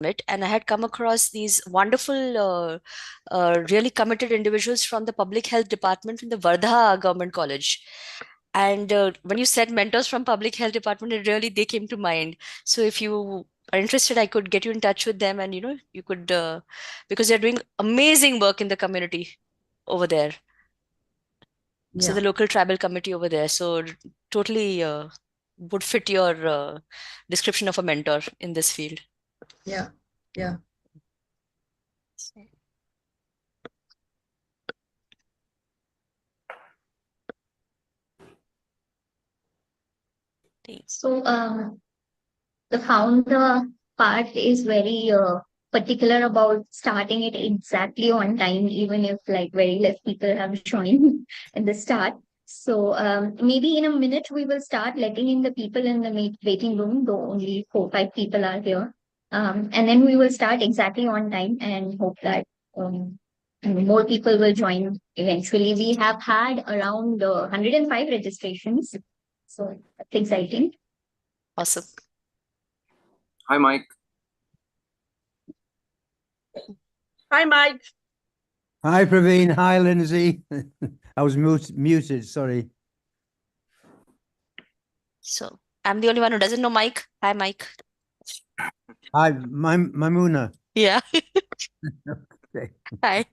it, and I had come across these wonderful, really committed individuals from the public health department in the Vardha Government College. And when you said mentors from public health department, it really they came to mind. So if you are interested, I could get you in touch with them, and you could because they're doing amazing work in the community over there. So Yeah. the local tribal committee over there. So totally would fit your description of a mentor in this field. Yeah. Yeah. Thanks. So the founder part is very particular about starting it exactly on time, even if like very less people have joined in the start. So maybe in a minute we will start letting in the people in the waiting room, though only 4 5 people are here. And then we will start exactly on time and hope that um, more people will join eventually. We have had around 105 registrations. So that's exciting. Awesome. Hi, Mike. Hi, Mike. Hi, Praveen. Hi, Lindsay. I was muted, sorry. So I'm the only one who doesn't know Mike. Hi, Mike. Hi, Maimuna. Yeah. Okay. Hi.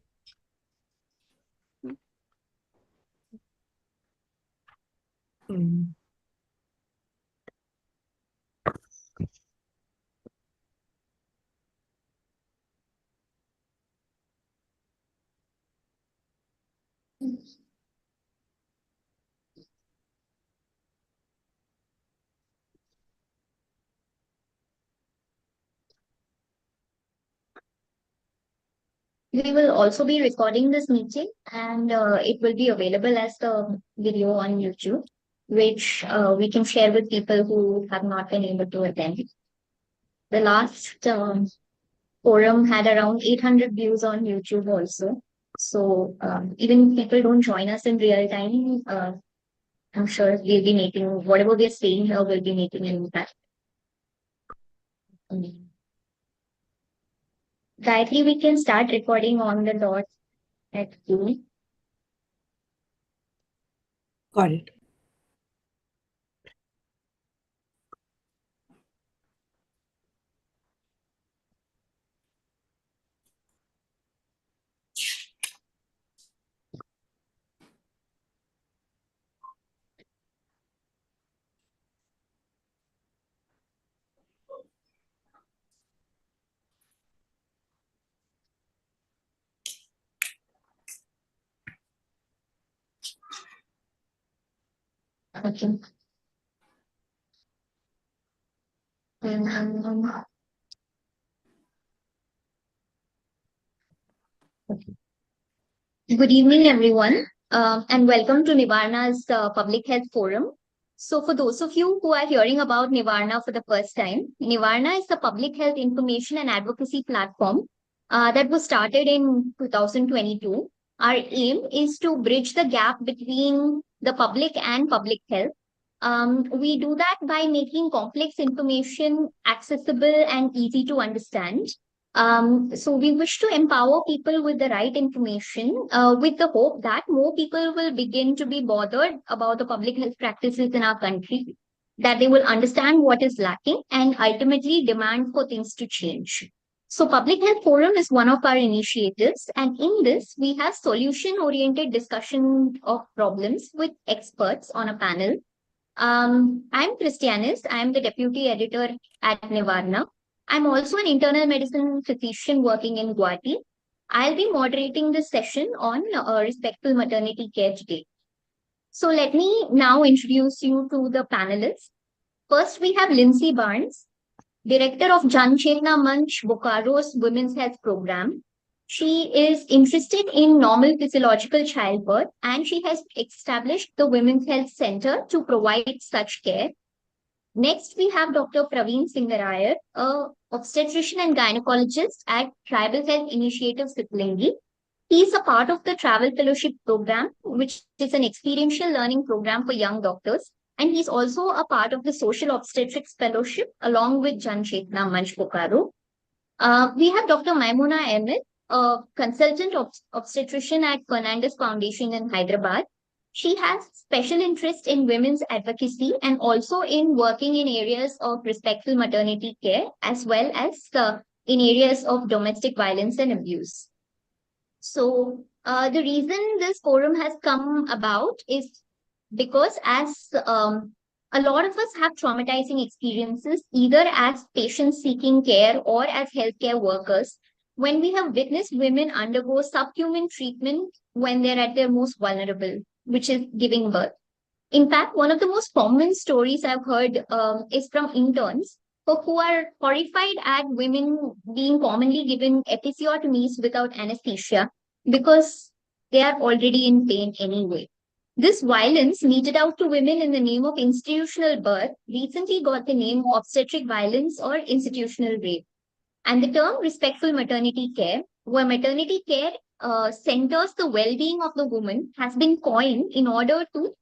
We will also be recording this meeting and it will be available as the video on YouTube, which we can share with people who have not been able to attend. The last forum had around 800 views on YouTube also. So even if people don't join us in real time, I'm sure we'll be making whatever we're saying here, we'll be making an impact. Gayatri, we can start recording on the dot at 2. Got it. Okay. Good evening, everyone, and welcome to Nivarna's Public Health Forum. So, for those of you who are hearing about Nivarna for the first time, Nivarna is a public health information and advocacy platform that was started in 2022. Our aim is to bridge the gap between the public and public health. We do that by making complex information accessible and easy to understand. So we wish to empower people with the right information with the hope that more people will begin to be bothered about the public health practices in our country, that they will understand what is lacking and ultimately demand for things to change. So Public Health Forum is one of our initiatives, and in this we have solution-oriented discussion of problems with experts on a panel. I'm Christianis. I'm the deputy editor at Nivarna. I'm also an internal medicine physician working in Guwahati. I'll be moderating this session on respectful maternity care today. So let me now introduce you to the panelists. First, we have Lindsay Barnes, director of Jan Chetna Manch Bokaro's Women's Health Program. She is interested in normal physiological childbirth and she has established the Women's Health Center to provide such care. Next, we have Dr. Praveen Singarayar, a obstetrician and gynecologist at Tribal Health Initiative Sitlingi. He is a part of the Travel Fellowship Program, which is an experiential learning program for young doctors. And he's also a part of the Social Obstetrics Fellowship along with Jan Chetna Manch Bokaro. We have Dr. Maimuna Ahmed, a consultant obstetrician at Fernandez Foundation in Hyderabad. She has special interest in women's advocacy and also in working in areas of respectful maternity care as well as in areas of domestic violence and abuse. So, the reason this forum has come about is because as a lot of us have traumatizing experiences, either as patients seeking care or as healthcare workers, when we have witnessed women undergo subhuman treatment when they're at their most vulnerable, which is giving birth. In fact, one of the most common stories I've heard is from interns who are horrified at women being commonly given episiotomies without anesthesia because they are already in pain anyway. This violence meted out to women in the name of institutional birth recently got the name obstetric violence or institutional rape. And the term respectful maternity care, where maternity care centers the well being of the woman, has been coined in order to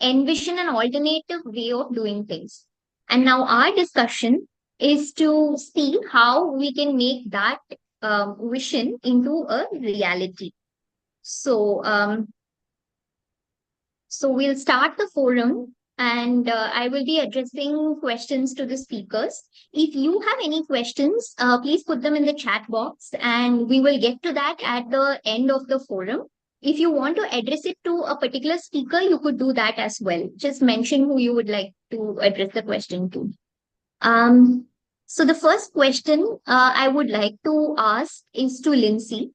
envision an alternative way of doing things. And now our discussion is to see how we can make that vision into a reality. So, so we'll start the forum and I will be addressing questions to the speakers. If you have any questions, please put them in the chat box and we will get to that at the end of the forum. If you want to address it to a particular speaker, you could do that as well. Just mention who you would like to address the question to. So the first question I would like to ask is to Lindsay.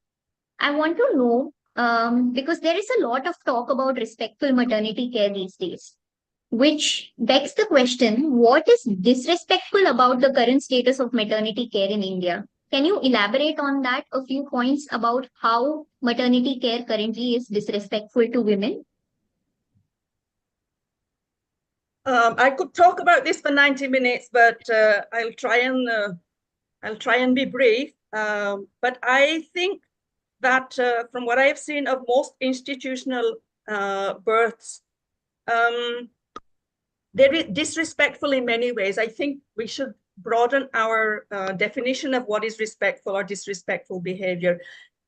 I want to know, because there is a lot of talk about respectful maternity care these days, which begs the question, what is disrespectful about the current status of maternity care in India? Can you elaborate on that, a few points about how maternity care currently is disrespectful to women? I could talk about this for 90 minutes, but I'll try and be brief. But I think that from what I have seen of most institutional births, they're disrespectful in many ways. I think we should broaden our definition of what is respectful or disrespectful behavior.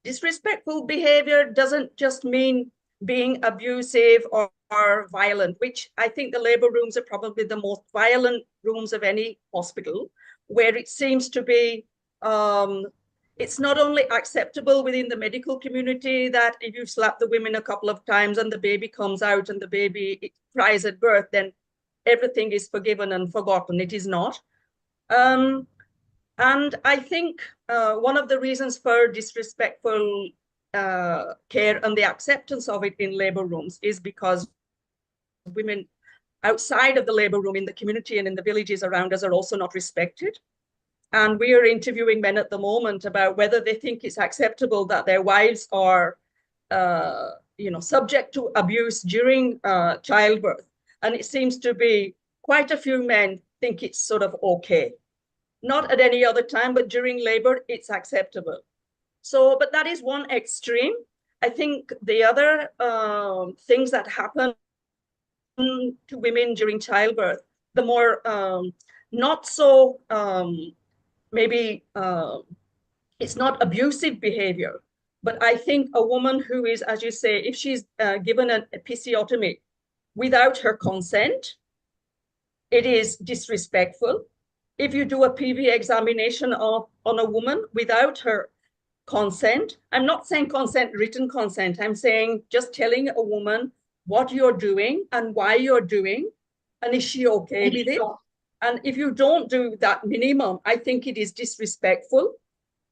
Disrespectful behavior doesn't just mean being abusive or violent, which I think the labor rooms are probably the most violent rooms of any hospital, where it seems to be, it's not only acceptable within the medical community that if you slap the women a couple of times and the baby comes out and the baby cries at birth, then everything is forgiven and forgotten. It is not. And I think one of the reasons for disrespectful care and the acceptance of it in labor rooms is because women outside of the labor room in the community and in the villages around us are also not respected. And we are interviewing men at the moment about whether they think it's acceptable that their wives are subject to abuse during childbirth. And it seems to be quite a few men think it's sort of okay. Not at any other time, but during labor, it's acceptable. So, but that is one extreme. I think the other things that happen to women during childbirth, the more not so, maybe it's not abusive behavior, but I think a woman who is, as you say, if she's given an episiotomy without her consent, it is disrespectful. If you do a PV examination on a woman without her consent, I'm not saying consent, written consent, I'm saying just telling a woman what you're doing and why you're doing, and is she okay with it? And if you don't do that minimum, I think it is disrespectful.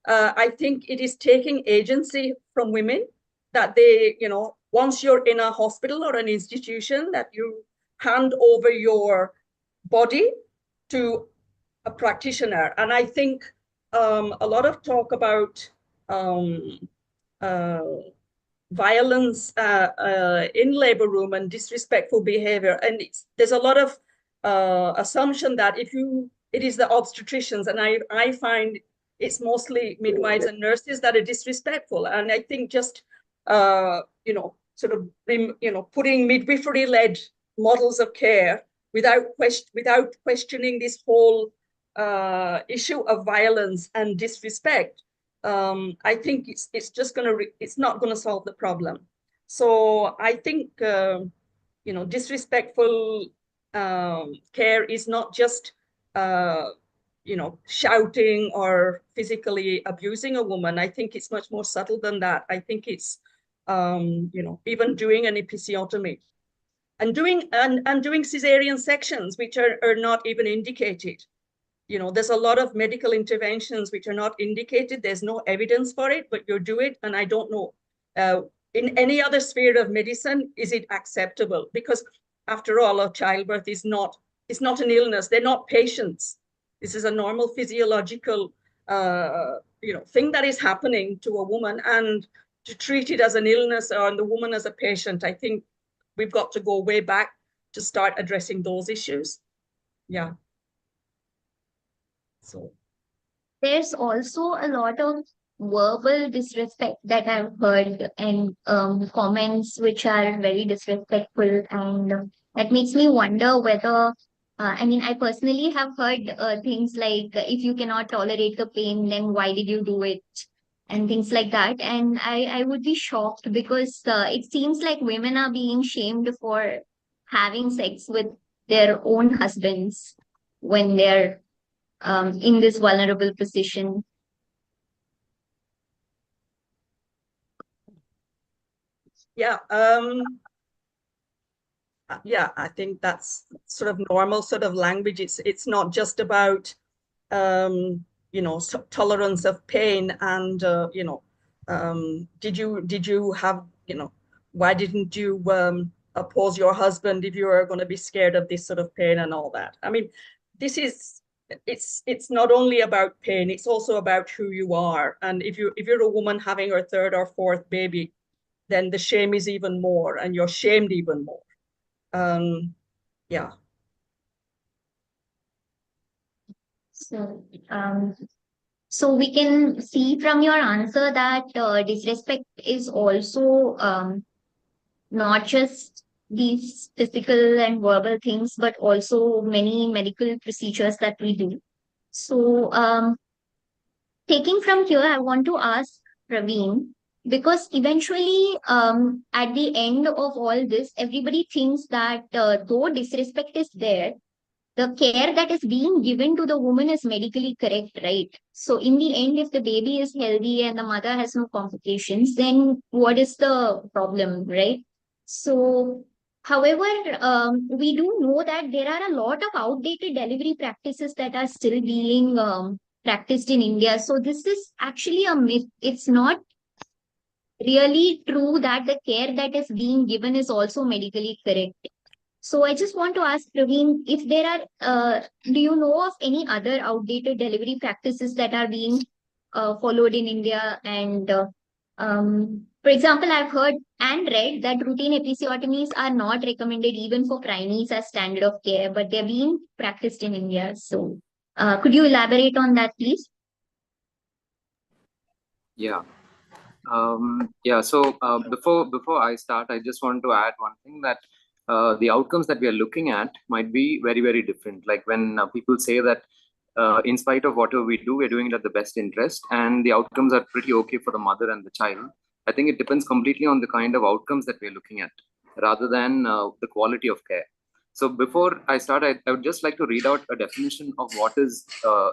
I think it is taking agency from women that they, once you're in a hospital or an institution, that you hand over your body to a practitioner. And I think a lot of talk about violence in labor room and disrespectful behavior. And there's a lot of assumption that it is the obstetricians, and I find it's mostly midwives and nurses that are disrespectful. And I think just, sort of, putting midwifery-led models of care without questioning this whole issue of violence and disrespect, I think it's not gonna solve the problem. So I think disrespectful care is not just shouting or physically abusing a woman. I think it's much more subtle than that. I think it's even doing an episiotomy and doing cesarean sections, which are not even indicated. There's a lot of medical interventions which are not indicated. There's no evidence for it, but you do it. And I don't know, in any other sphere of medicine, is it acceptable? Because after all, a childbirth is not an illness. They're not patients. This is a normal physiological thing that is happening to a woman, and to treat it as an illness or the woman as a patient, I think we've got to go way back to start addressing those issues. Yeah. So There's also a lot of verbal disrespect that I've heard, and comments which are very disrespectful, and that makes me wonder whether, I mean, I personally have heard things like, if you cannot tolerate the pain, then why did you do it? And things like that. And I would be shocked, because it seems like women are being shamed for having sex with their own husbands when they're in this vulnerable position. yeah, I think that's sort of normal sort of language. It's not just about tolerance of pain and did you have why didn't you oppose your husband if you are going to be scared of this sort of pain and all that. I mean, it's not only about pain, it's also about who you are. And if you're a woman having her third or fourth baby, then the shame is even more, and you're shamed even more. Yeah. So we can see from your answer that disrespect is also not just these physical and verbal things, but also many medical procedures that we do. So taking from here, I want to ask Praveen, because eventually, at the end of all this, everybody thinks that though disrespect is there, the care that is being given to the woman is medically correct, right? So, in the end, if the baby is healthy and the mother has no complications, then what is the problem, right? So, however, we do know that there are a lot of outdated delivery practices that are still being practiced in India. So, this is actually a myth. It's not really true that the care that is being given is also medically correct. So I just want to ask Praveen, if there are, do you know of any other outdated delivery practices that are being followed in India? And for example, I've heard and read that routine episiotomies are not recommended even for preemies as standard of care, but they're being practiced in India. So could you elaborate on that, please? Yeah. So before I start, I just want to add one thing, that the outcomes that we are looking at might be very, very different. Like when people say that in spite of whatever we do, we're doing it at the best interest, and the outcomes are pretty okay for the mother and the child. I think it depends completely on the kind of outcomes that we're looking at, rather than the quality of care. So before I start, I would just like to read out a definition of what is a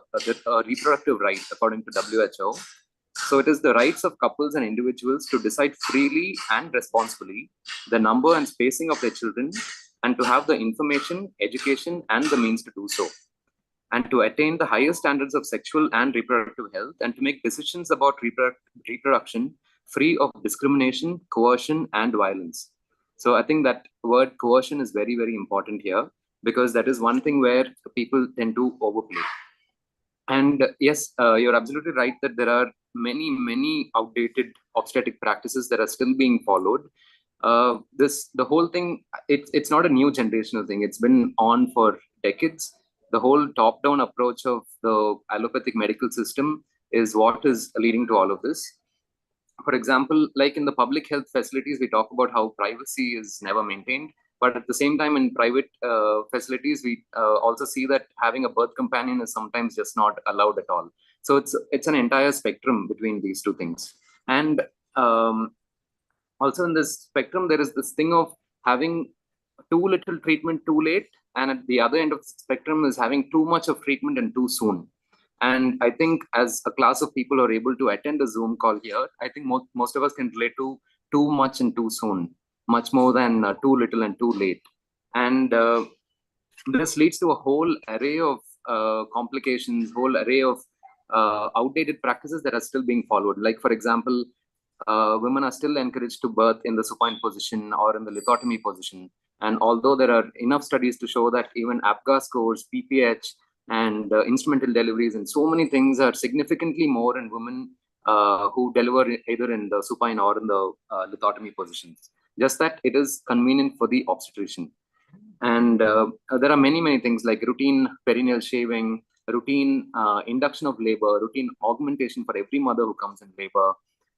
reproductive right according to WHO. So it is the rights of couples and individuals to decide freely and responsibly the number and spacing of their children, and to have the information, education, and the means to do so, and to attain the highest standards of sexual and reproductive health, and to make decisions about reproduction free of discrimination, coercion, and violence. So I think that word coercion is very, very important here, because that is one thing where people tend to overplay. And yes, you're absolutely right that there are many, many outdated obstetric practices that are still being followed. The whole thing, it's not a new generational thing. It's been on for decades. The whole top-down approach of the allopathic medical system is what is leading to all of this. For example, like in the public health facilities, we talk about how privacy is never maintained. But at the same time, in private facilities, we also see that having a birth companion is sometimes just not allowed at all. So it's an entire spectrum between these two things. And also in this spectrum, there is this thing of having too little treatment too late, and at the other end of the spectrum is having too much of treatment and too soon. And I think as a class of people who are able to attend a Zoom call here, I think most of us can relate to too much and too soon, much more than too little and too late. And this leads to a whole array of complications, whole array of outdated practices that are still being followed. Like, for example, women are still encouraged to birth in the supine position or in the lithotomy position. And although there are enough studies to show that even APGAR scores, PPH, and instrumental deliveries and so many things are significantly more in women who deliver either in the supine or in the lithotomy positions. Just that it is convenient for the obstetrician. And there are many things like routine perineal shaving, routine induction of labor, routine augmentation for every mother who comes in labor.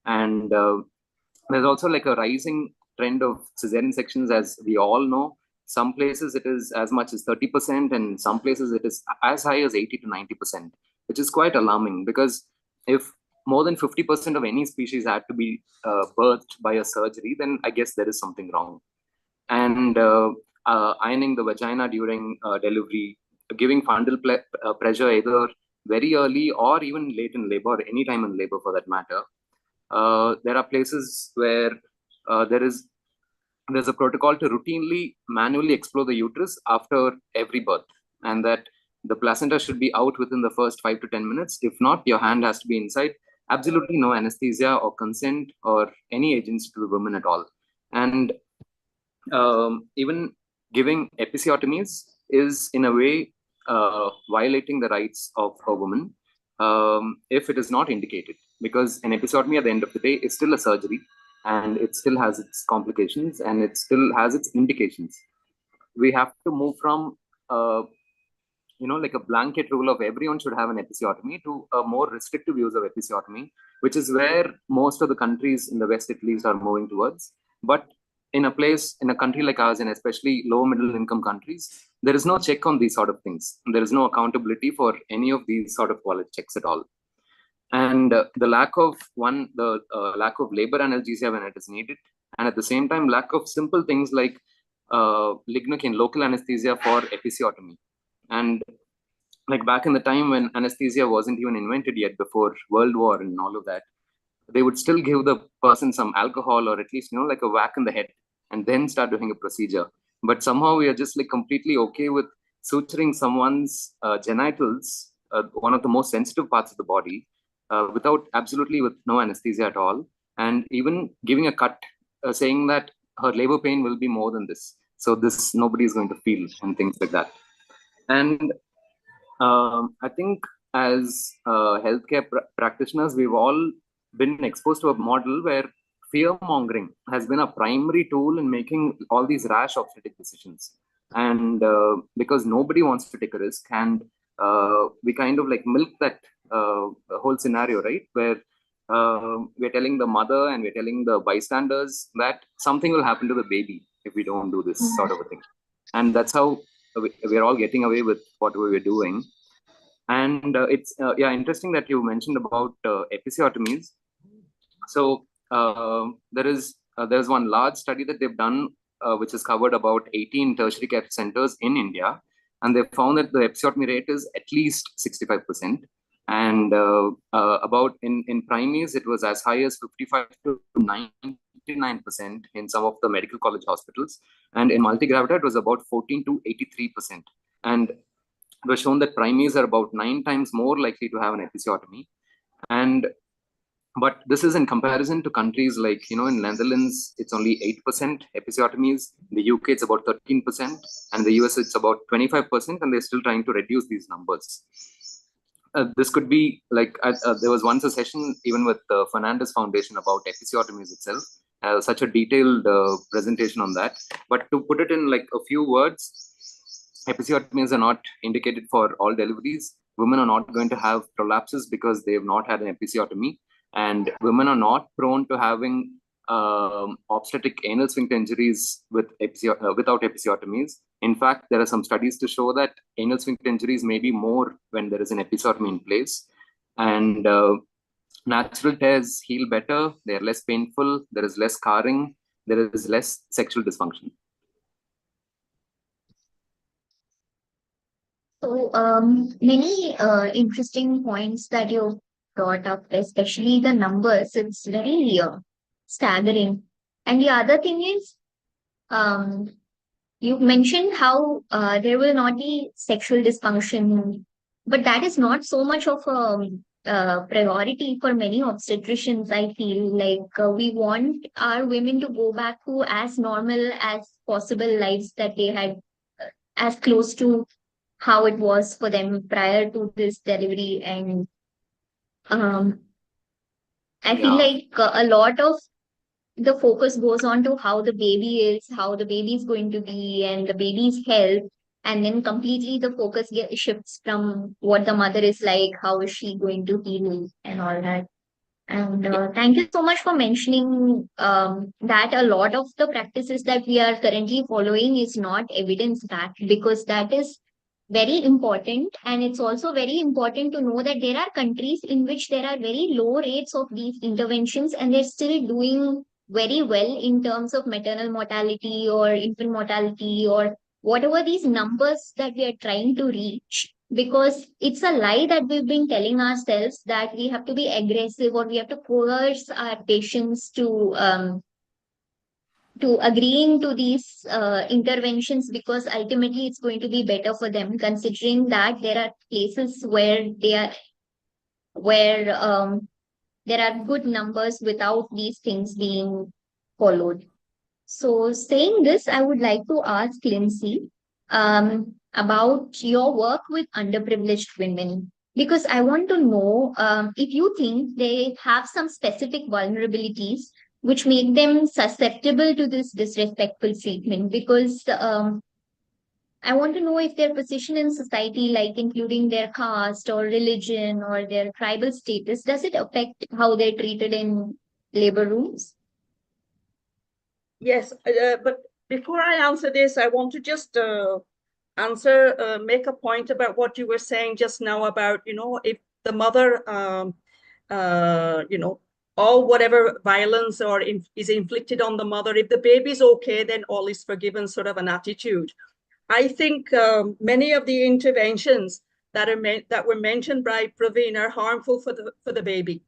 And there's also like a rising trend of cesarean sections, as we all know. Some places it is as much as 30%, and some places it is as high as 80 to 90%, which is quite alarming, because if more than 50% of any species had to be birthed by a surgery, then I guess there is something wrong. And ironing the vagina during delivery, giving fundal pressure either very early or even late in labor, or any time in labor for that matter. There are places where there's a protocol to routinely manually explore the uterus after every birth, and that the placenta should be out within the first 5 to 10 minutes. If not, your hand has to be inside. Absolutely no anesthesia or consent or any agency to the woman at all. And even giving episiotomies is in a way violating the rights of a woman if it is not indicated, because an episiotomy at the end of the day is still a surgery, and it still has its complications and it still has its indications. We have to move from like a blanket rule of everyone should have an episiotomy to a more restrictive use of episiotomy, which is where most of the countries in the West at least are moving towards. But in a country like ours, and especially low middle income countries, there is no check on these sort of things. There is no accountability for any of these sort of quality checks at all. And the lack of labor analgesia when it is needed, and at the same time lack of simple things like lignocaine, local anesthesia for episiotomy. And like back in the time when anesthesia wasn't even invented yet, before World War and all of that, they would still give the person some alcohol, or at least like a whack in the head, and then start doing a procedure. But somehow we are just like completely okay with suturing someone's genitals, one of the most sensitive parts of the body, absolutely with no anesthesia at all, and even giving a cut, saying that her labor pain will be more than this, so this nobody is going to feel, and things like that. And I think as healthcare practitioners, we've all been exposed to a model where fear mongering has been a primary tool in making all these rash obstetric decisions. And because nobody wants to take a risk, and we kind of like milk that whole scenario, right? Where we're telling the mother and we're telling the bystanders that something will happen to the baby if we don't do this sort of a thing. And that's how we're all getting away with what we were doing. And it's interesting that you mentioned about episiotomies. So there's one large study that they've done, which has covered about 18 tertiary care centers in India, and they found that the episiotomy rate is at least 65%. And about in primaries, it was as high as 55 to 99% in some of the medical college hospitals, and in multigravida, it was about 14 to 83%. And it was shown that primaries are about 9 times more likely to have an episiotomy. But this is in comparison to countries like, in Netherlands, it's only 8% episiotomies. In the UK, it's about 13%. And the US, it's about 25%. And they're still trying to reduce these numbers. This could be like, there was once a session even with the Fernandez Foundation about episiotomies itself. Such a detailed presentation on that. But to put it in like a few words, episiotomies are not indicated for all deliveries. Women are not going to have prolapses because they have not had an episiotomy. And women are not prone to having obstetric anal sphincter injuries without episiotomies. In fact, there are some studies to show that anal sphincter injuries may be more when there is an episiotomy in place. And natural tears heal better, they are less painful, there is less scarring, there is less sexual dysfunction. So, many interesting points that you brought up, especially the numbers. It's very staggering. And the other thing is, um, you mentioned how there will not be sexual dysfunction, but that is not so much of a priority for many obstetricians. I feel like we want our women to go back to as normal as possible lives that they had, as close to how it was for them prior to this delivery. And um, I feel Yeah. like a lot of the focus goes on to how the baby is, how the baby is going to be, and the baby's health. And then completely the focus shifts from what the mother is like, how is she going to heal, and all that. And thank you so much for mentioning that a lot of the practices that we are currently following is not evidence backed, because that is very important. And it's also very important to know that there are countries in which there are very low rates of these interventions, and they're still doing very well in terms of maternal mortality or infant mortality or whatever these numbers that we are trying to reach. Because it's a lie that we've been telling ourselves, that we have to be aggressive or we have to coerce our patients to agreeing to these interventions, because ultimately it's going to be better for them, considering that there are places where they are where there are good numbers without these things being followed. So, saying this, I would like to ask Lindsay about your work with underprivileged women, because I want to know if you think they have some specific vulnerabilities which make them susceptible to this disrespectful treatment. Because I want to know if their position in society, like including their caste or religion or their tribal status, does it affect how they're treated in labor rooms? Yes, but before I answer this, I want to just make a point about what you were saying just now about, if the mother, all whatever violence is inflicted on the mother, if the baby's okay, then all is forgiven, sort of an attitude. I think many of the interventions that were mentioned by Praveen are harmful for the baby.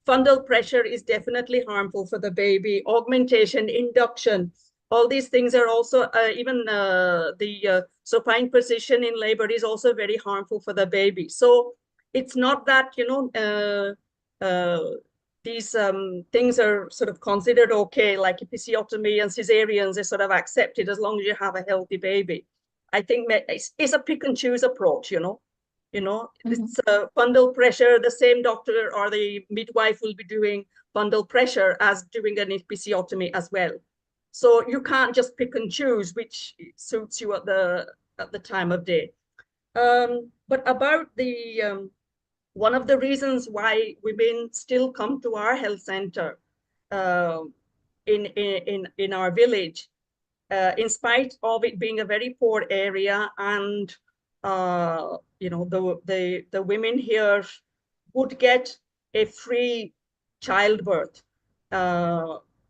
Fundal pressure is definitely harmful for the baby. Augmentation, induction, all these things are also, even the supine position in labor is also very harmful for the baby. So it's not that, these things are sort of considered okay, like episiotomy and cesareans are sort of accepted as long as you have a healthy baby. I think it's a pick and choose approach, It's fundal pressure. The same doctor or the midwife will be doing fundal pressure as doing an episiotomy as well. So you can't just pick and choose which suits you at the time of day. But about the one of the reasons why women still come to our health center in our village, in spite of it being a very poor area, and the women here would get a free childbirth,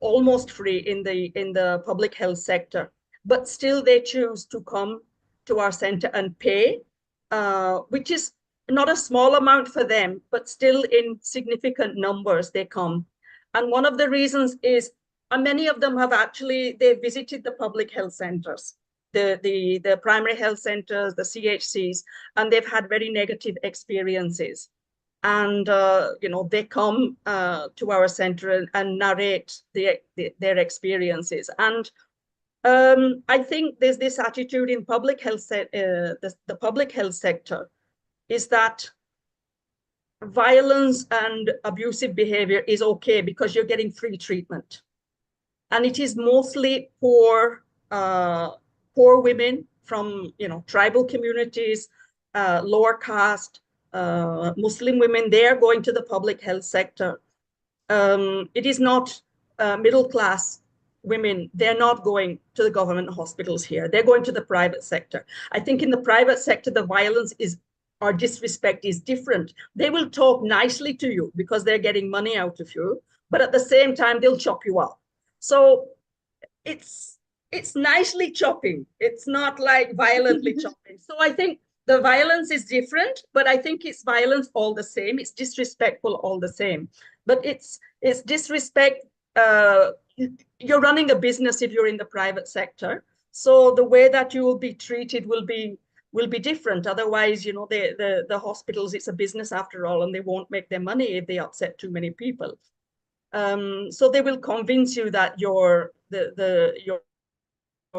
almost free in the public health sector, but still they choose to come to our center and pay, which is not a small amount for them, but still in significant numbers they come. And one of the reasons is, and many of them have they visited the public health centers, the primary health centers, the CHCs, and they've had very negative experiences. And they come to our center and narrate their experiences. And I think there's this attitude in public health, the public health sector, is that violence and abusive behavior is okay because you're getting free treatment. And it is mostly poor women from tribal communities, lower caste, Muslim women. They are going to the public health sector. It is not middle class women, they're not going to the government hospitals here. They're going to the private sector. I think in the private sector, the violence is or disrespect is different. They will talk nicely to you because they're getting money out of you, but at the same time, they'll chop you up. So it's nicely chopping. It's not like violently chopping. So I think the violence is different, but I think it's violence all the same. It's disrespectful all the same. But it's disrespect. You're running a business if you're in the private sector. So the way that you will be treated will be different. Otherwise, you know, the hospitals, it's a business after all, and they won't make their money if they upset too many people. So they will convince you that your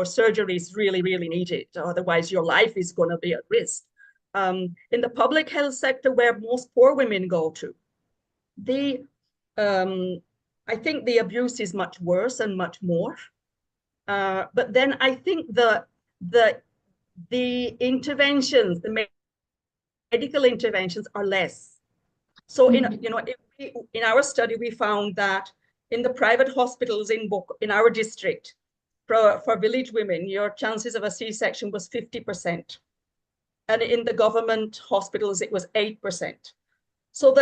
surgery is really, really needed. Otherwise, your life is going to be at risk. In the public health sector, where most poor women go to, I think the abuse is much worse and much more. But then I think the interventions, the medical interventions, are less. So in our study, we found that in the private hospitals in our district, for village women, your chances of a C-section was 50%. And in the government hospitals, it was 8%. So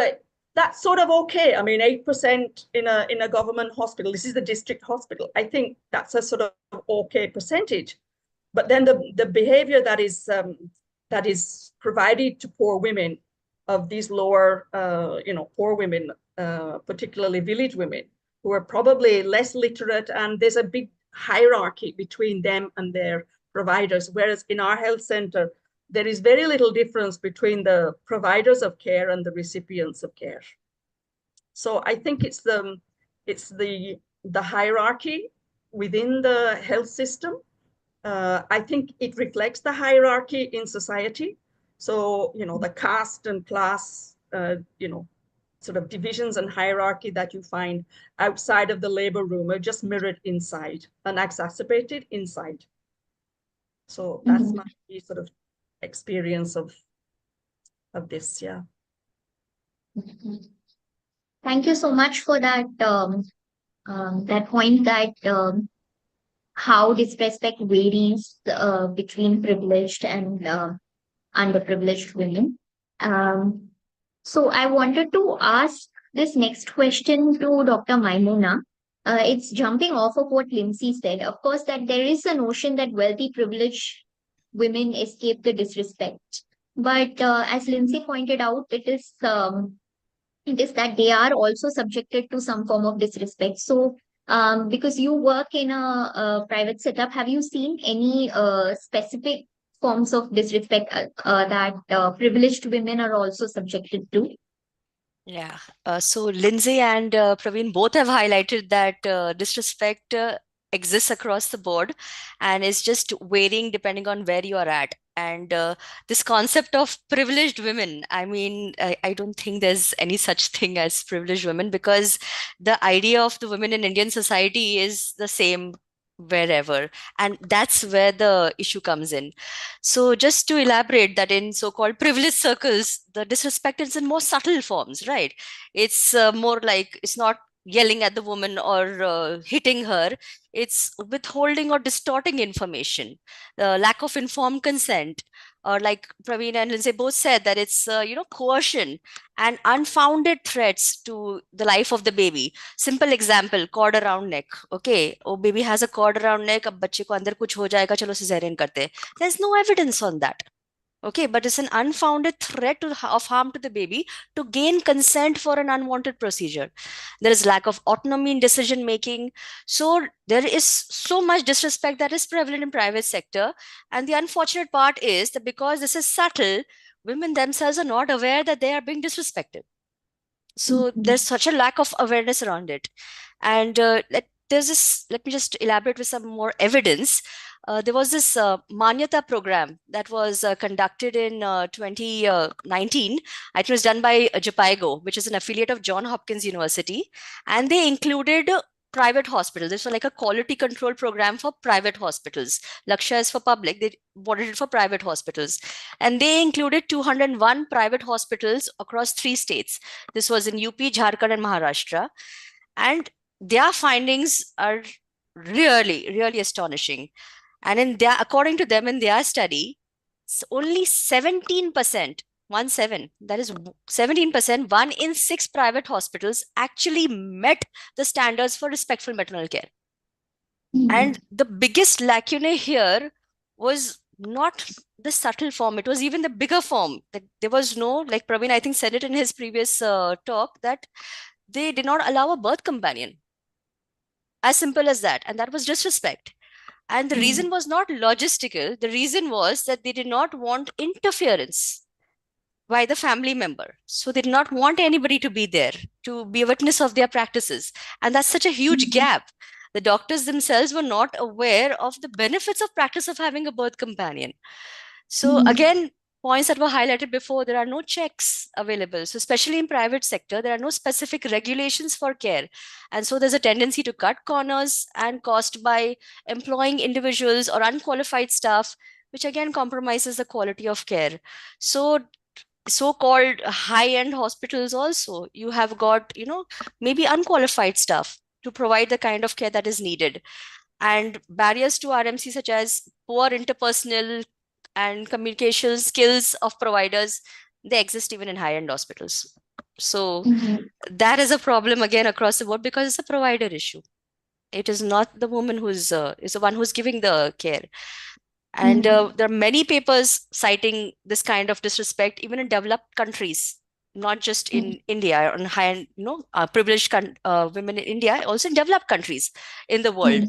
that's sort of okay. I mean, 8% in a government hospital, this is the district hospital. I think that's a sort of okay percentage. But then the behavior that is provided to poor women, of these lower, poor women, particularly village women, who are probably less literate, and there's a big hierarchy between them and their providers. Whereas in our health center, there is very little difference between the providers of care and the recipients of care. So I think it's the hierarchy within the health system. I think it reflects the hierarchy in society. So, the caste and class, sort of divisions and hierarchy that you find outside of the labor room are just mirrored inside and exacerbated inside. So that's my sort of experience of this. Yeah. Thank you so much for that that point, that how disrespect varies between privileged and underprivileged women. So I wanted to ask this next question to Dr. Maimuna. It's jumping off of what Lindsay said. Of course, that there is a notion that wealthy, privileged women escape the disrespect. But as Lindsay pointed out, it is that they are also subjected to some form of disrespect. So, because you work in a private setup, have you seen any specific forms of disrespect that privileged women are also subjected to? Yeah. So Lindsay and Praveen both have highlighted that disrespect exists across the board, and it's just varying depending on where you are at. And this concept of privileged women, I mean, I don't think there's any such thing as privileged women, because the idea of the women in Indian society is the same wherever. And that's where the issue comes in. So just to elaborate that, in so-called privileged circles, the disrespect is in more subtle forms, right? It's more like, it's not yelling at the woman or hitting her. It's withholding or distorting information, lack of informed consent, or like Praveen and Lindsay both said, that it's coercion and unfounded threats to the life of the baby. Simple example, cord around neck. Okay, oh, baby has a cord around neck, अब बच्चे को अंदर कुछ हो जाएगा, चलो cesarean करते हैं. There's no evidence on that. Okay, but it's an unfounded threat of harm to the baby to gain consent for an unwanted procedure. There is lack of autonomy in decision making. So there is so much disrespect that is prevalent in private sector. And the unfortunate part is that because this is subtle, women themselves are not aware that they are being disrespected. So there's such a lack of awareness around it. And let me just elaborate with some more evidence. There was this Manyata program that was conducted in 2019. I think it was done by Japaigo, which is an affiliate of Johns Hopkins University. And they included private hospitals. This was like a quality control program for private hospitals. Lakya is for public. They wanted it for private hospitals. And they included 201 private hospitals across 3 states. This was in UP, Jharkhand, and Maharashtra. And their findings are really, really astonishing. And according to them, in their study, only 17%, 17, that is 17%, 1 in 6 private hospitals actually met the standards for respectful maternal care. And the biggest lacuna here was not the subtle form, it was even the bigger form. That there was no, like Praveen, I think, said it in his previous talk, that they did not allow a birth companion. As simple as that. And that was disrespect. And the reason was not logistical. The reason was that they did not want interference by the family member. So they did not want anybody to be there, to be a witness of their practices. And that's such a huge gap. The doctors themselves were not aware of the benefits of practice of having a birth companion. So again, points that were highlighted before, there are no checks available. So especially in private sector, there are no specific regulations for care. And so there's a tendency to cut corners and cost by employing individuals or unqualified staff, which again compromises the quality of care. So so-called high-end hospitals also, you have got, maybe unqualified staff to provide the kind of care that is needed. And barriers to RMC, such as poor interpersonal and communication skills of providers, they exist even in high-end hospitals. So that is a problem again across the board, because it's a provider issue. It is not the woman who's is the one who's giving the care. And there are many papers citing this kind of disrespect, even in developed countries, not just in India, on high-end, privileged women in India, also in developed countries in the world.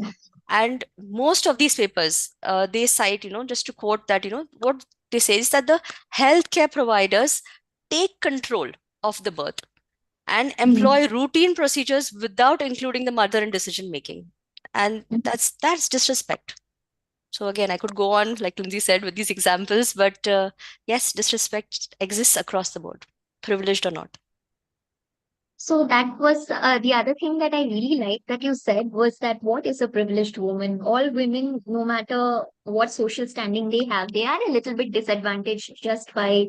And most of these papers, they cite, just to quote that, what they say is that the healthcare providers take control of the birth and employ routine procedures without including the mother in decision making. And that's disrespect. So again, I could go on, like Lindsay said, with these examples, but yes, disrespect exists across the board, privileged or not. So that was the other thing that I really liked that you said was that what is a privileged woman? All women, no matter what social standing they have, they are a little bit disadvantaged just by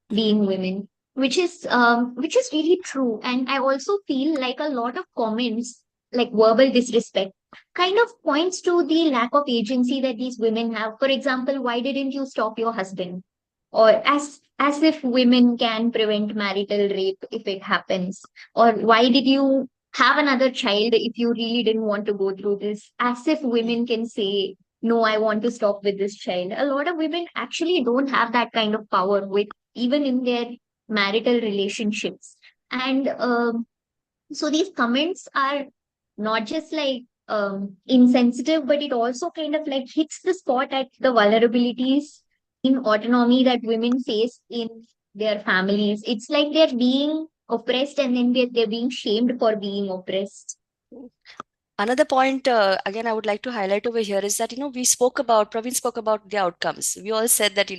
being women, which is really true. And I also feel like a lot of comments, like verbal disrespect, kind of points to the lack of agency that these women have. For example, why didn't you stop your husband? Or as if women can prevent marital rape if it happens. Or why did you have another child if you really didn't want to go through this? As if women can say, no, I want to stop with this child. A lot of women actually don't have that kind of power with even in their marital relationships. And so these comments are not just like insensitive, but it also kind of like hits the spot at the vulnerabilities in autonomy that women face in their families. It's like they're being oppressed and then they're being shamed for being oppressed. Another point, again, I would like to highlight over here is that, Praveen spoke about the outcomes. We all said that,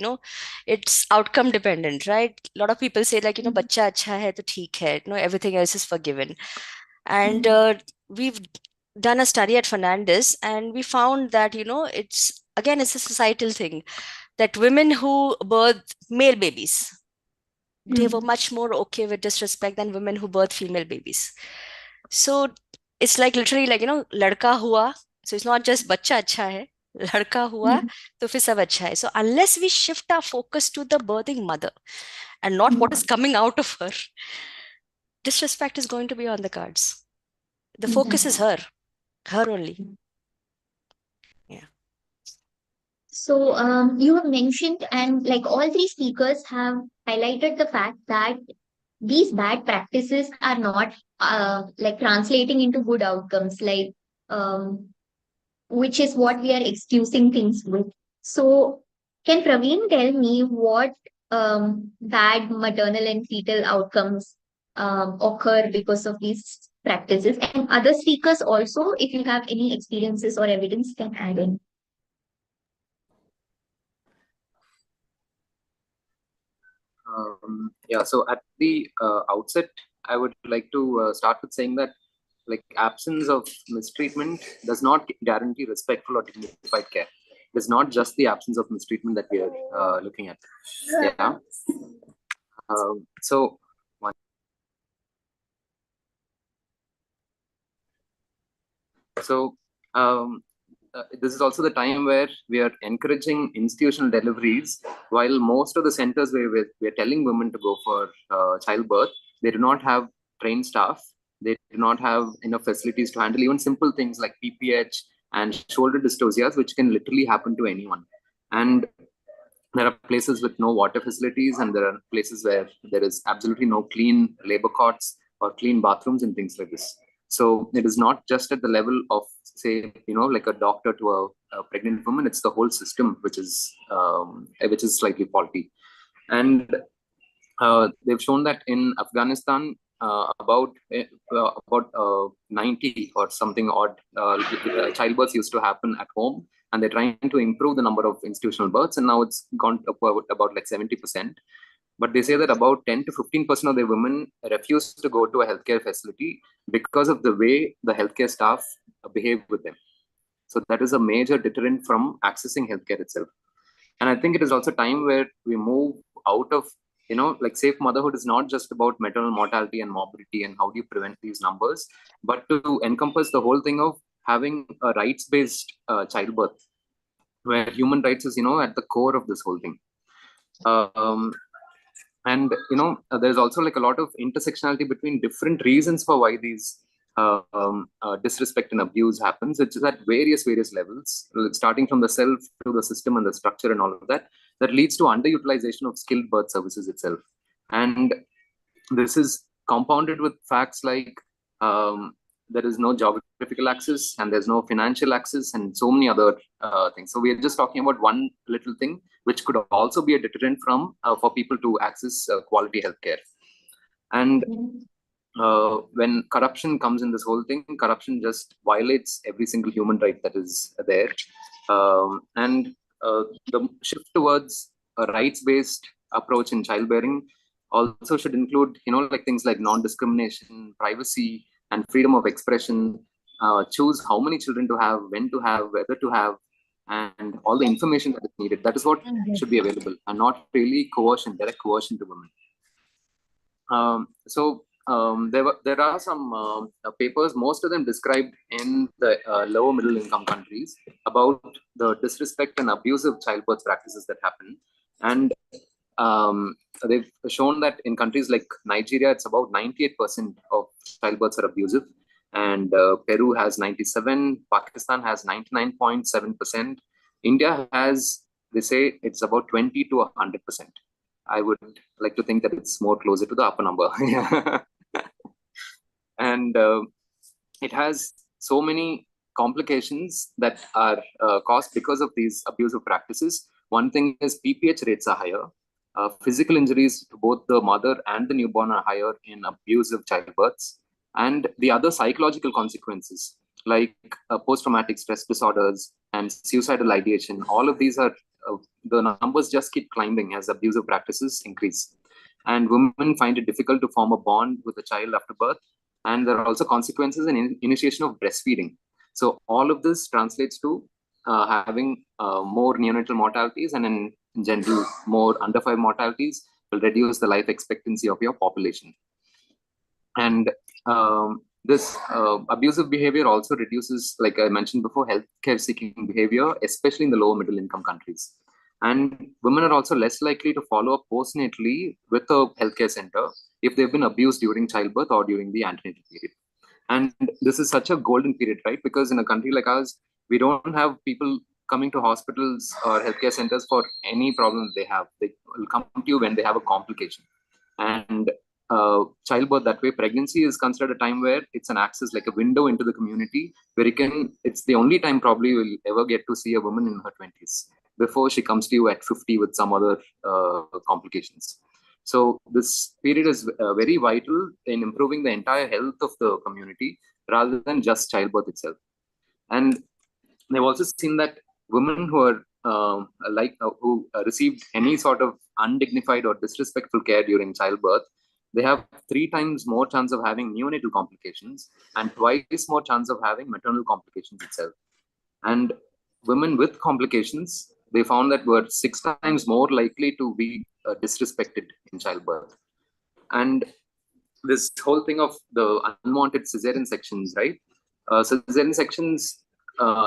it's outcome dependent, right? A lot of people say like, bacha acha hai to theek hai, everything else is forgiven. And we've done a study at Fernandez, and we found that, it's a societal thing, that women who birth male babies, they were much more okay with disrespect than women who birth female babies. So it's like literally like, ladka hua. So it's not just bacha acha hai, ladka hua, to fir sab acha hai. So unless we shift our focus to the birthing mother and not what is coming out of her, disrespect is going to be on the cards. The focus is her only. Yeah. So you have mentioned, and like all three speakers have highlighted the fact that these bad practices are not like translating into good outcomes, like which is what we are excusing things with. So can Praveen tell me what bad maternal and fetal outcomes occur because of these practices? And other speakers also, if you have any experiences or evidence, can add in. Yeah, so at the outset, I would like to start with saying that like absence of mistreatment does not guarantee respectful or dignified care. It's not just the absence of mistreatment that we are looking at. Yeah. So So this is also the time where we are encouraging institutional deliveries, while most of the centers where we're telling women to go for childbirth, they do not have trained staff. They do not have enough facilities to handle even simple things like PPH and shoulder dystocias, which can literally happen to anyone. And there are places with no water facilities, and there are places where there is absolutely no clean labor courts or clean bathrooms and things like this. So it is not just at the level of, say, like a doctor to a pregnant woman. It's the whole system which is slightly faulty. And they've shown that in Afghanistan, about 90 or something odd childbirths used to happen at home, and they're trying to improve the number of institutional births, and now it's gone up about like 70%. But they say that about 10 to 15% of the women refuse to go to a healthcare facility because of the way the healthcare staff behave with them. So that is a major deterrent from accessing healthcare itself. And I think it is also time where we move out of, like safe motherhood is not just about maternal mortality and morbidity and how do you prevent these numbers, but to encompass the whole thing of having a rights-based childbirth, where human rights is, at the core of this whole thing. And there's also like a lot of intersectionality between different reasons for why these disrespect and abuse happens. It's at various levels, starting from the self to the system and the structure and all of that leads to underutilization of skilled birth services itself. And this is compounded with facts like there is no geographical access and there's no financial access and so many other things. So we're just talking about one little thing which could also be a deterrent for people to access quality healthcare. And when corruption comes in this whole thing, corruption just violates every single human right that is there. And the shift towards a rights-based approach in childbearing also should include, like things like non-discrimination, privacy, and freedom of expression. Choose how many children to have, when to have, whether to have, and all the information that is needed. That is what should be available, and not really direct coercion to women. There are some papers, most of them described in the lower middle income countries, about the disrespect and abusive childbirth practices that happen. And they've shown that in countries like Nigeria, it's about 98% of childbirths are abusive. And Peru has 97%, Pakistan has 99.7%. India has, they say, it's about 20 to 100%. I would like to think that it's more closer to the upper number. And it has so many complications that are caused because of these abusive practices. One thing is PPH rates are higher. Physical injuries to both the mother and the newborn are higher in abusive childbirths. And the other psychological consequences, like post-traumatic stress disorders and suicidal ideation, all of these are, the numbers just keep climbing as abusive practices increase. And women find it difficult to form a bond with a child after birth. And there are also consequences in initiation of breastfeeding. So all of this translates to having more neonatal mortalities, and in general, more under 5 mortalities will reduce the life expectancy of your population. And this abusive behavior also reduces, like I mentioned before, healthcare seeking behavior, especially in the lower middle income countries. And women are also less likely to follow up postnatally with a healthcare center if they've been abused during childbirth or during the antenatal period. And this is such a golden period, right? Because in a country like ours, we don't have people coming to hospitals or healthcare centers for any problem they have. They will come to you when they have a complication. And childbirth, that way, pregnancy is considered a time where it's an access, like a window into the community, where it's the only time probably you'll ever get to see a woman in her 20s before she comes to you at 50 with some other complications. So this period is very vital in improving the entire health of the community rather than just childbirth itself. And they've also seen that women who are who received any sort of undignified or disrespectful care during childbirth, they have 3 times more chance of having neonatal complications and twice more chance of having maternal complications itself. And women with complications, they found that were 6 times more likely to be disrespected in childbirth. And this whole thing of the unwanted cesarean sections, right? cesarean sections,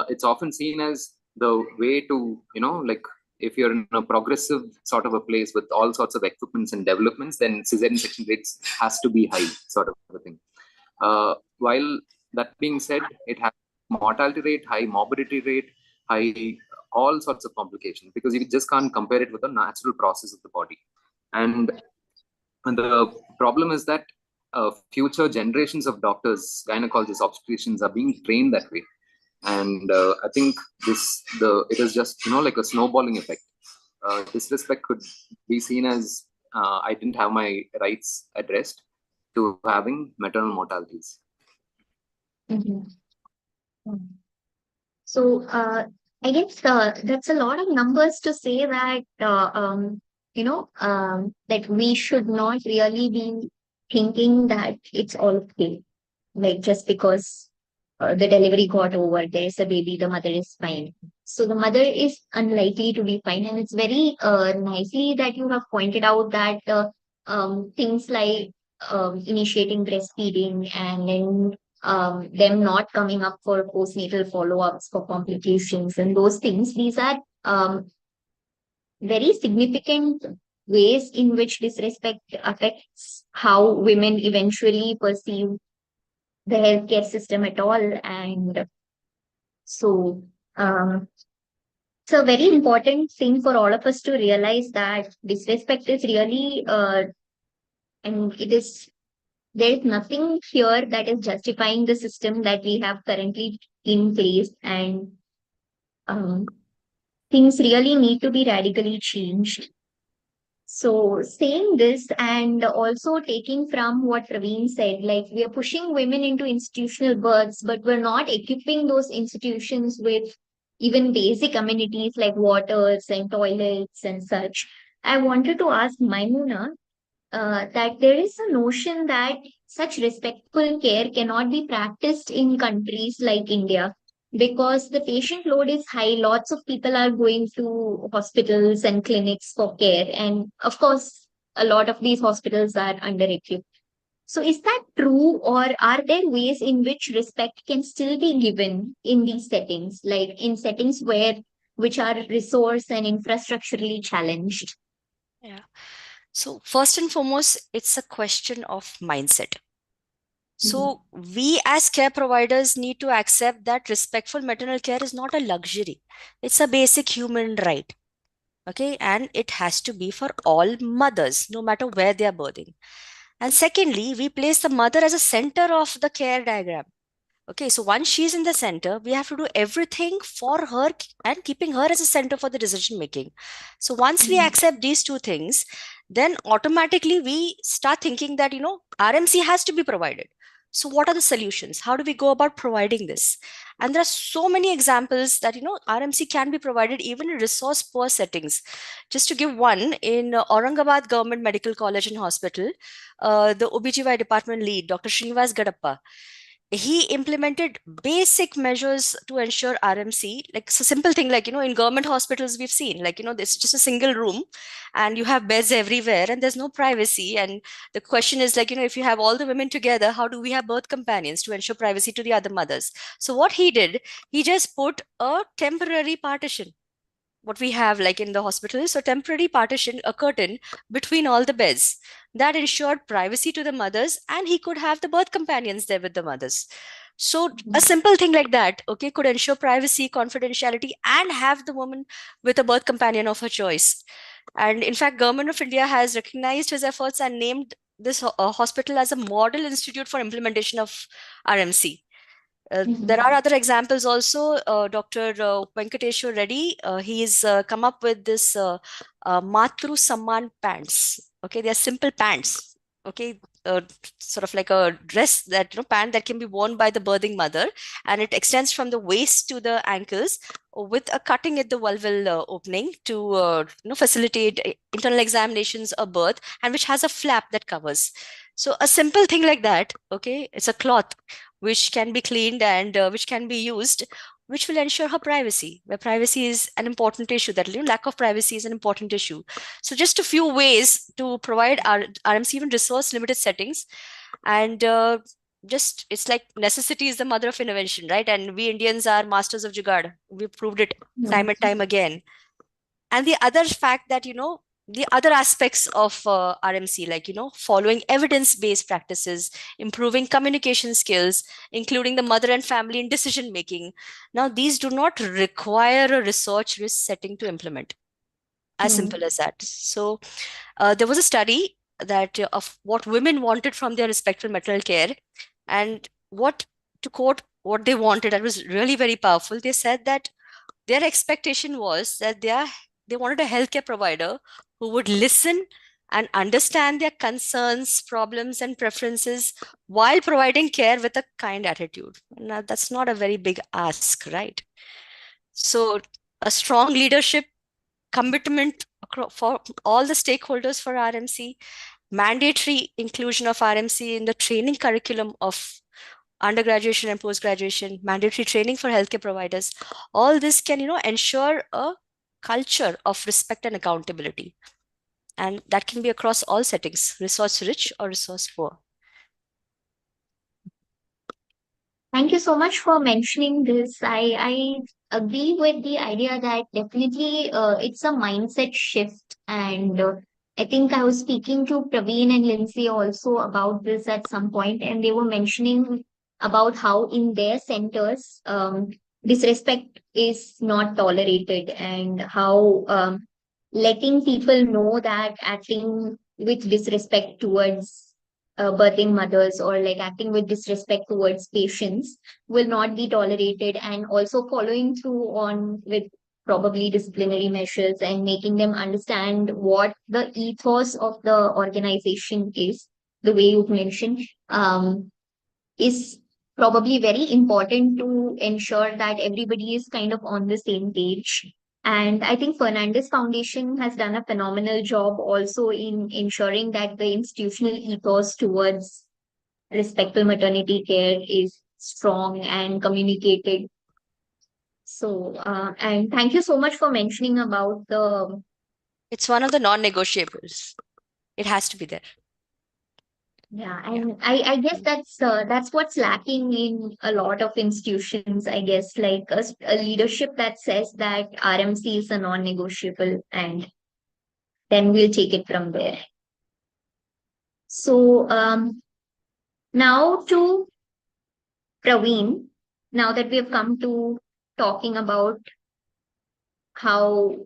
it's often seen as the way to, like if you're in a progressive sort of a place with all sorts of equipments and developments, then cesarean section rates has to be high, sort of a thing. While that being said, it has mortality rate, high morbidity rate, high all sorts of complications, because you just can't compare it with the natural process of the body. And the problem is that future generations of doctors, gynecologists, obstetricians are being trained that way. And I think it is just, like a snowballing effect. Disrespect could be seen as I didn't have my rights addressed to having maternal mortalities. Mhm. So I guess that's a lot of numbers to say that that we should not really be thinking that it's all okay. Like just because the delivery got over, there's a baby, the mother is fine. So the mother is unlikely to be fine, and it's very nicely that you have pointed out that things like initiating breastfeeding and then them not coming up for postnatal follow-ups for complications and those things. These are very significant ways in which disrespect affects how women eventually perceive the healthcare system at all. And so it's a very important thing for all of us to realize that disrespect is really and it is there is nothing here that is justifying the system that we have currently in place, and um, things really need to be radically changed. So, saying this and also taking from what Raveen said, like we are pushing women into institutional births, but we're not equipping those institutions with even basic amenities like waters and toilets and such. I wanted to ask Maimuna that there is a notion that such respectful care cannot be practiced in countries like India because the patient load is high. Lots of people are going to hospitals and clinics for care. And of course, a lot of these hospitals are under equipped. So, is that true, or are there ways in which respect can still be given in these settings, like in settings which are resource and infrastructurally challenged? Yeah. So first and foremost, it's a question of mindset. So we as care providers need to accept that respectful maternal care is not a luxury. It's a basic human right. Okay. And it has to be for all mothers, no matter where they are birthing. And secondly, we place the mother as a center of the care diagram. Okay, so once she's in the center, we have to do everything for her and keeping her as a center for the decision making. So once we accept these two things, then automatically we start thinking that, RMC has to be provided. So what are the solutions? How do we go about providing this? And there are so many examples that, RMC can be provided even in resource poor settings. Just to give one, in Aurangabad Government Medical College and Hospital, the OBGY department lead, Dr. Srinivas Gadappa, he implemented basic measures to ensure RMC. Like it's a simple thing, like, in government hospitals, we've seen, like, there's just a single room and you have beds everywhere and there's no privacy. And the question is like, if you have all the women together, how do we have birth companions to ensure privacy to the other mothers? So what he did, he just put a temporary partition, what we have like in the hospital. So temporary partition, a curtain between all the beds that ensured privacy to the mothers, and he could have the birth companions there with the mothers. So a simple thing like that, okay, could ensure privacy, confidentiality, and have the woman with a birth companion of her choice. And in fact, Government of India has recognized his efforts and named this hospital as a model institute for implementation of RMC. There are other examples also. Dr. Venkateshwar Reddy, he's come up with this Matru Samman pants. Okay, they are simple pants. Okay, sort of like a dress that, pant that can be worn by the birthing mother, and it extends from the waist to the ankles with a cutting at the vulval opening to facilitate internal examinations of birth, and which has a flap that covers. So a simple thing like that, okay, it's a cloth which can be cleaned and which can be used, which will ensure her privacy, where privacy is an important issue, that lack of privacy is an important issue. So just a few ways to provide our RMC in resource limited settings. And just, it's like necessity is the mother of innovation, right? And we Indians are masters of jugaad. We proved it time and time again. And the other fact that, the other aspects of RMC, like, following evidence-based practices, improving communication skills, including the mother and family in decision making. Now, these do not require a research risk setting to implement. As simple as that. So there was a study that of what women wanted from their respective maternal care, and to quote what they wanted, that was really very powerful. They said that their expectation was that they wanted a healthcare provider who would listen and understand their concerns, problems, and preferences while providing care with a kind attitude. Now, that's not a very big ask, right? So, a strong leadership commitment for all the stakeholders for RMC, mandatory inclusion of RMC in the training curriculum of undergraduation and post-graduation, mandatory training for healthcare providers. All this can, ensure a culture of respect and accountability. And that can be across all settings, resource rich or resource poor. Thank you so much for mentioning this. I agree with the idea that definitely it's a mindset shift. And I think I was speaking to Praveen and Lindsay also about this at some point, and they were mentioning about how in their centers, disrespect is not tolerated, and how letting people know that acting with disrespect towards birthing mothers, or like acting with disrespect towards patients, will not be tolerated, and also following through on with probably disciplinary measures and making them understand what the ethos of the organization is, the way you've mentioned, is probably very important to ensure that everybody is kind of on the same page. And I think Fernandez Foundation has done a phenomenal job also in ensuring that the institutional ethos towards respectful maternity care is strong and communicated. So, and thank you so much for mentioning about the. It's one of the non-negotiables. It has to be there. Yeah, and I guess that's what's lacking in a lot of institutions, I guess, like a leadership that says that RMC is a non-negotiable, and then we'll take it from there. So now to Praveen, now that we have come to talking about how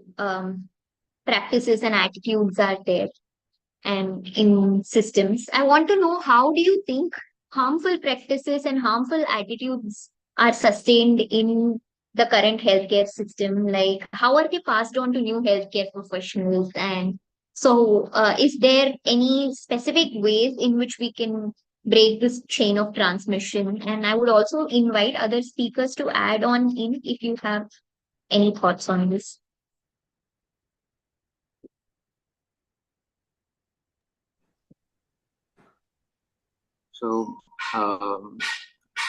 practices and attitudes are there and in systems, I want to know, how do you think harmful practices and harmful attitudes are sustained in the current healthcare system? Like, how are they passed on to new healthcare professionals? And so, is there any specific ways in which we can break this chain of transmission? And I would also invite other speakers to add on in if you have any thoughts on this. So,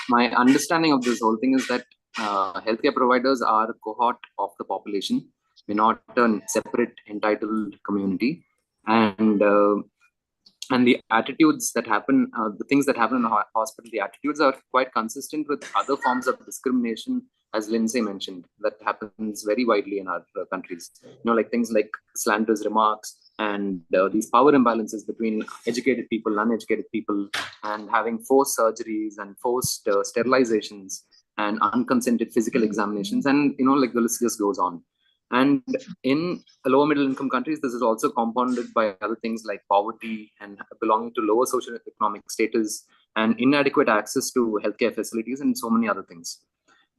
my understanding of this whole thing is that healthcare providers are a cohort of the population. We're not a separate entitled community, and the attitudes that happen, the things that happen in the hospital, the attitudes are quite consistent with other forms of discrimination, as Lindsay mentioned, that happens very widely in our countries. Like things like slanderous remarks, and these power imbalances between educated people, uneducated people, and having forced surgeries and forced sterilizations and unconsented physical examinations, and like the list just goes on. And in lower middle income countries, this is also compounded by other things like poverty and belonging to lower socioeconomic status and inadequate access to healthcare facilities and so many other things.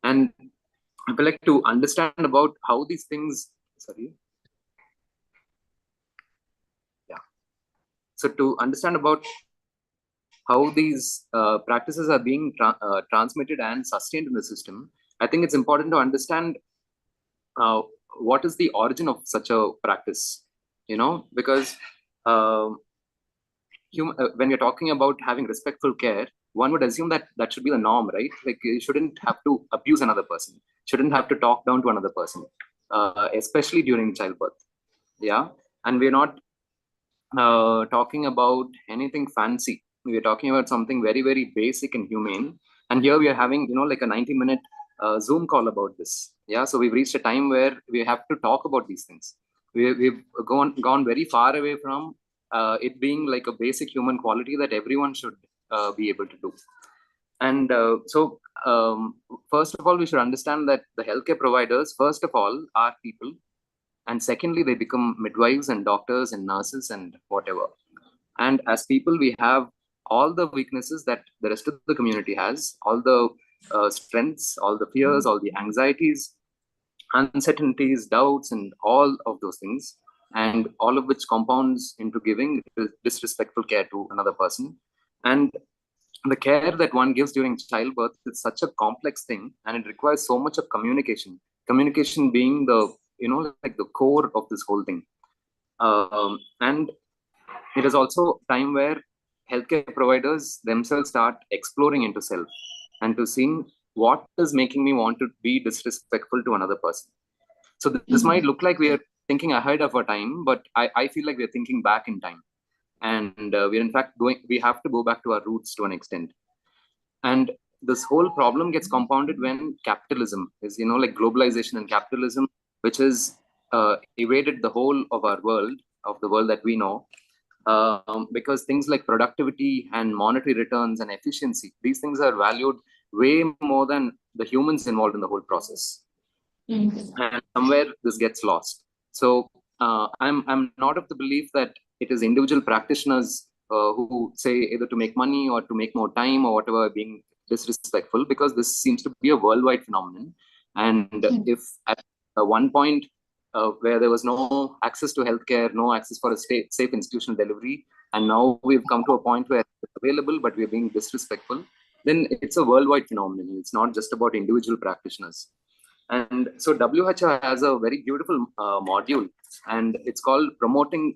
And I would like to understand about how these things, So to understand about how these practices are being transmitted and sustained in the system, I think it's important to understand what is the origin of such a practice, because when you're talking about having respectful care, one would assume that that should be the norm, right? Like, you shouldn't have to abuse another person, shouldn't have to talk down to another person, especially during childbirth. Yeah. And we're not talking about anything fancy. we are talking about something very, very basic and humane. And here we are having, like a 90-minute Zoom call about this. Yeah. So we've reached a time where we have to talk about these things. We've gone very far away from it being like a basic human quality that everyone should be able to do. And first of all, we should understand that the healthcare providers, first of all, are people. And secondly, they become midwives and doctors and nurses and whatever. And as people, we have all the weaknesses that the rest of the community has, all the strengths, all the fears, all the anxieties, uncertainties, doubts, and all of those things, and all of which compounds into giving disrespectful care to another person. And the care that one gives during childbirth is such a complex thing, and it requires so much of communication being the like the core of this whole thing. And it is also time where healthcare providers themselves start exploring into self and to seeing what is making me want to be disrespectful to another person. So this might look like we are thinking ahead of our time, but I feel like we're thinking back in time. And we're in fact we have to go back to our roots to an extent. And this whole problem gets compounded when capitalism is, like globalization and capitalism, which has evaded the whole of our world, of the world that we know, because things like productivity and monetary returns and efficiency, these things are valued way more than the humans involved in the whole process. And somewhere this gets lost. So I'm not of the belief that it is individual practitioners who say either to make money or to make more time or whatever being disrespectful, because this seems to be a worldwide phenomenon. And if at one point where there was no access to healthcare, no access for a safe institutional delivery, and now we've come to a point where it's available, but we're being disrespectful, then it's a worldwide phenomenon. It's not just about individual practitioners. And so WHO has a very beautiful module, and it's called promoting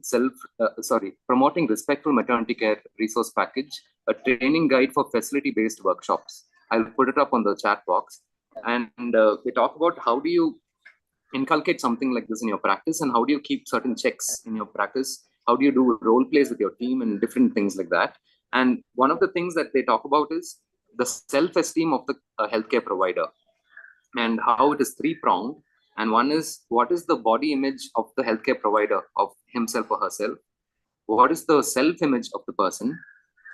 respectful maternity care resource package, a training guide for facility-based workshops. I'll put it up on the chat box. And we talk about how do you inculcate something like this in your practice, and how do you keep certain checks in your practice? How do you do role plays with your team and different things like that? And one of the things that they talk about is the self-esteem of the healthcare provider, and how it is three-pronged. And one is, what is the body image of the healthcare provider of himself or herself? What is the self-image of the person?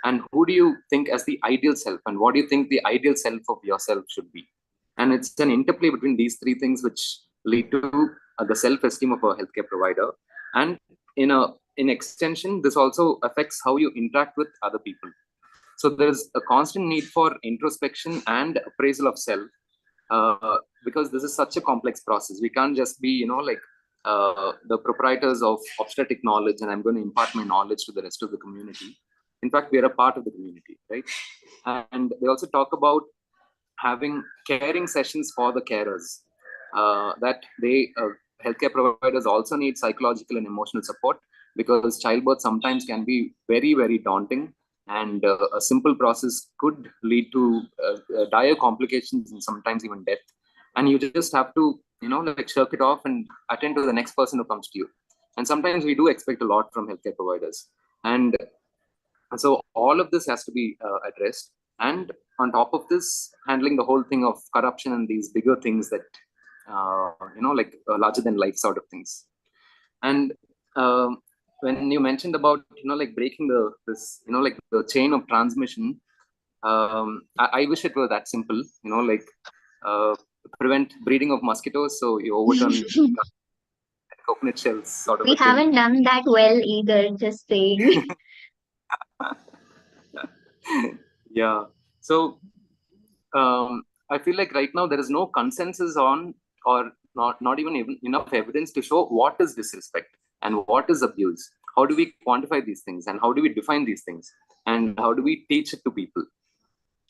And who do you think as the ideal self? And what do you think the ideal self of yourself should be? And it's an interplay between these three things which lead to the self-esteem of a healthcare provider. And in extension, this also affects how you interact with other people. So there's a constant need for introspection and appraisal of self, because this is such a complex process. We can't just be, the proprietors of obstetric knowledge, and I'm going to impart my knowledge to the rest of the community. In fact, we are a part of the community, right? And they also talk about having caring sessions for the carers, that healthcare providers also need psychological and emotional support, because childbirth sometimes can be very, very daunting. And a simple process could lead to dire complications and sometimes even death. And you just have to, shirk it off and attend to the next person who comes to you. And sometimes we do expect a lot from healthcare providers. And so all of this has to be addressed. And on top of this, handling the whole thing of corruption and these bigger things that, larger than life sort of things. And when you mentioned about breaking the chain of transmission, I wish it were that simple. Prevent breeding of mosquitoes, so you overturn coconut shells sort of. We haven't done that well either, just saying. Yeah. So I feel like right now there is no consensus on, or not even enough evidence to show what is disrespect and what is abuse. How do we quantify these things, and how do we define these things, and how do we teach it to people?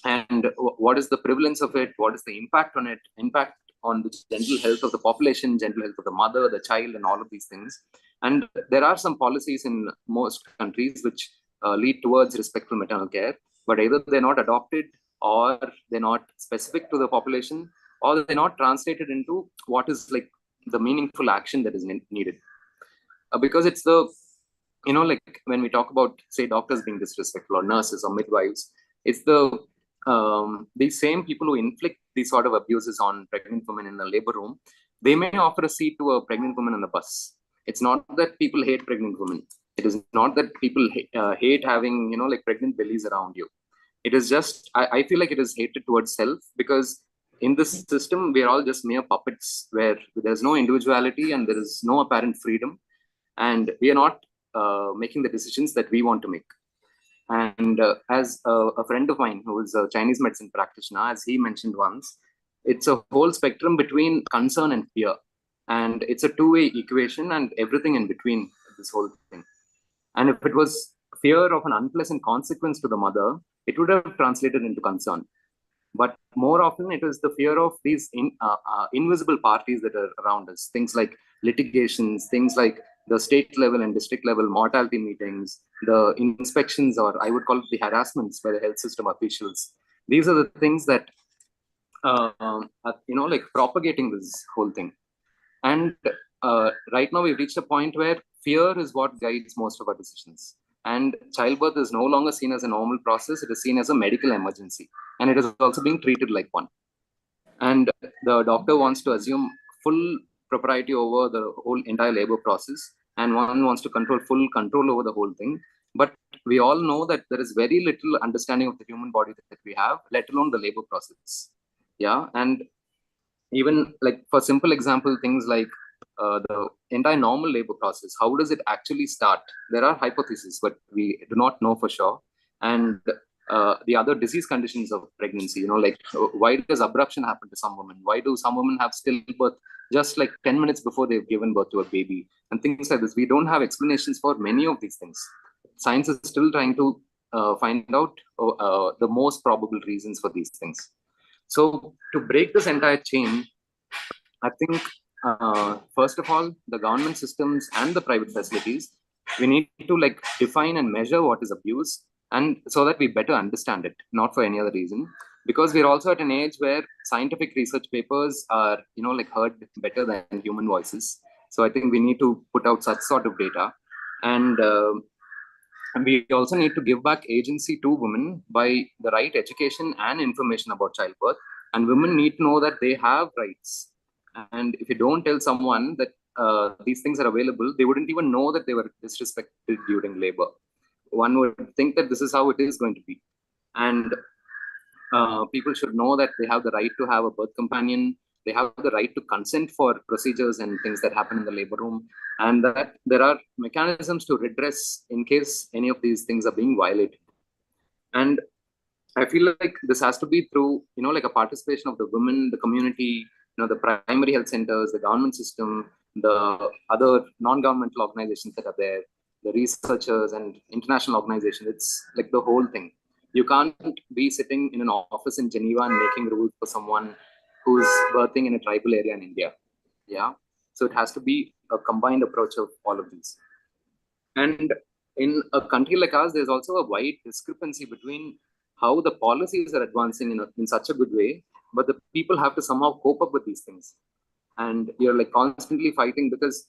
And what is the prevalence of it? What is the impact on it? Impact on the general health of the population, general health of the mother, the child, and all of these things. And there are some policies in most countries which lead towards respectful maternal care, but either they're not adopted, or they're not specific to the population, or they're not translated into what is like the meaningful action that is needed. Because it's the like when we talk about, say, doctors being disrespectful or nurses or midwives, it's these same people who inflict these sort of abuses on pregnant women in the labor room. They may offer a seat to a pregnant woman on the bus. It's not that people hate pregnant women. It is not that people hate having, like pregnant bellies around you. It is just, I feel like it is hatred towards self, because in this system, we are all just mere puppets where there's no individuality and there is no apparent freedom. And we are not making the decisions that we want to make. And as a friend of mine who is a Chinese medicine practitioner, as he mentioned once, it's a whole spectrum between concern and fear. And it's a two-way equation and everything in between this whole thing. And if it was fear of an unpleasant consequence to the mother, it would have translated into concern. But more often, it is the fear of these invisible parties that are around us. Things like litigations, things like the state level and district level mortality meetings, the inspections, or I would call it the harassments by the health system officials. These are the things that are, like propagating this whole thing. And right now, we've reached a point where fear is what guides most of our decisions. And childbirth is no longer seen as a normal process. It is seen as a medical emergency. And it is also being treated like one. And the doctor wants to assume full propriety over the whole entire labor process. And one wants to full control over the whole thing. But we all know that there is very little understanding of the human body that we have, let alone the labor process. Yeah. And even like for simple example, things like the entire normal labor process, how does it actually start? There are hypotheses, but we do not know for sure. And the other disease conditions of pregnancy, like why does abruption happen to some women? Why do some women have stillbirth just like 10 minutes before they've given birth to a baby? And things like this. We don't have explanations for many of these things. Science is still trying to find out the most probable reasons for these things. So to break this entire chain, I think, first of all, the government systems and the private facilities, we need to like define and measure what is abuse, and so that we better understand it, not for any other reason. Because we're also at an age where scientific research papers are, like heard better than human voices. So I think we need to put out such sort of data. And we also need to give back agency to women by the right education and information about childbirth. And women need to know that they have rights. And if you don't tell someone that these things are available, they wouldn't even know that they were disrespected during labor. One would think that this is how it is going to be. And people should know that they have the right to have a birth companion. They have the right to consent for procedures and things that happen in the labor room, and that there are mechanisms to redress in case any of these things are being violated. And I feel like this has to be through, like a participation of the women, the community, the primary health centers, the government system, the other non-governmental organizations that are there, the researchers and international organizations. It's like the whole thing. You can't be sitting in an office in Geneva and making rules for someone who's birthing in a tribal area in India. Yeah. So it has to be a combined approach of all of these. And in a country like ours, there's also a wide discrepancy between how the policies are advancing in such a good way, but the people have to somehow cope up with these things. And you're like constantly fighting because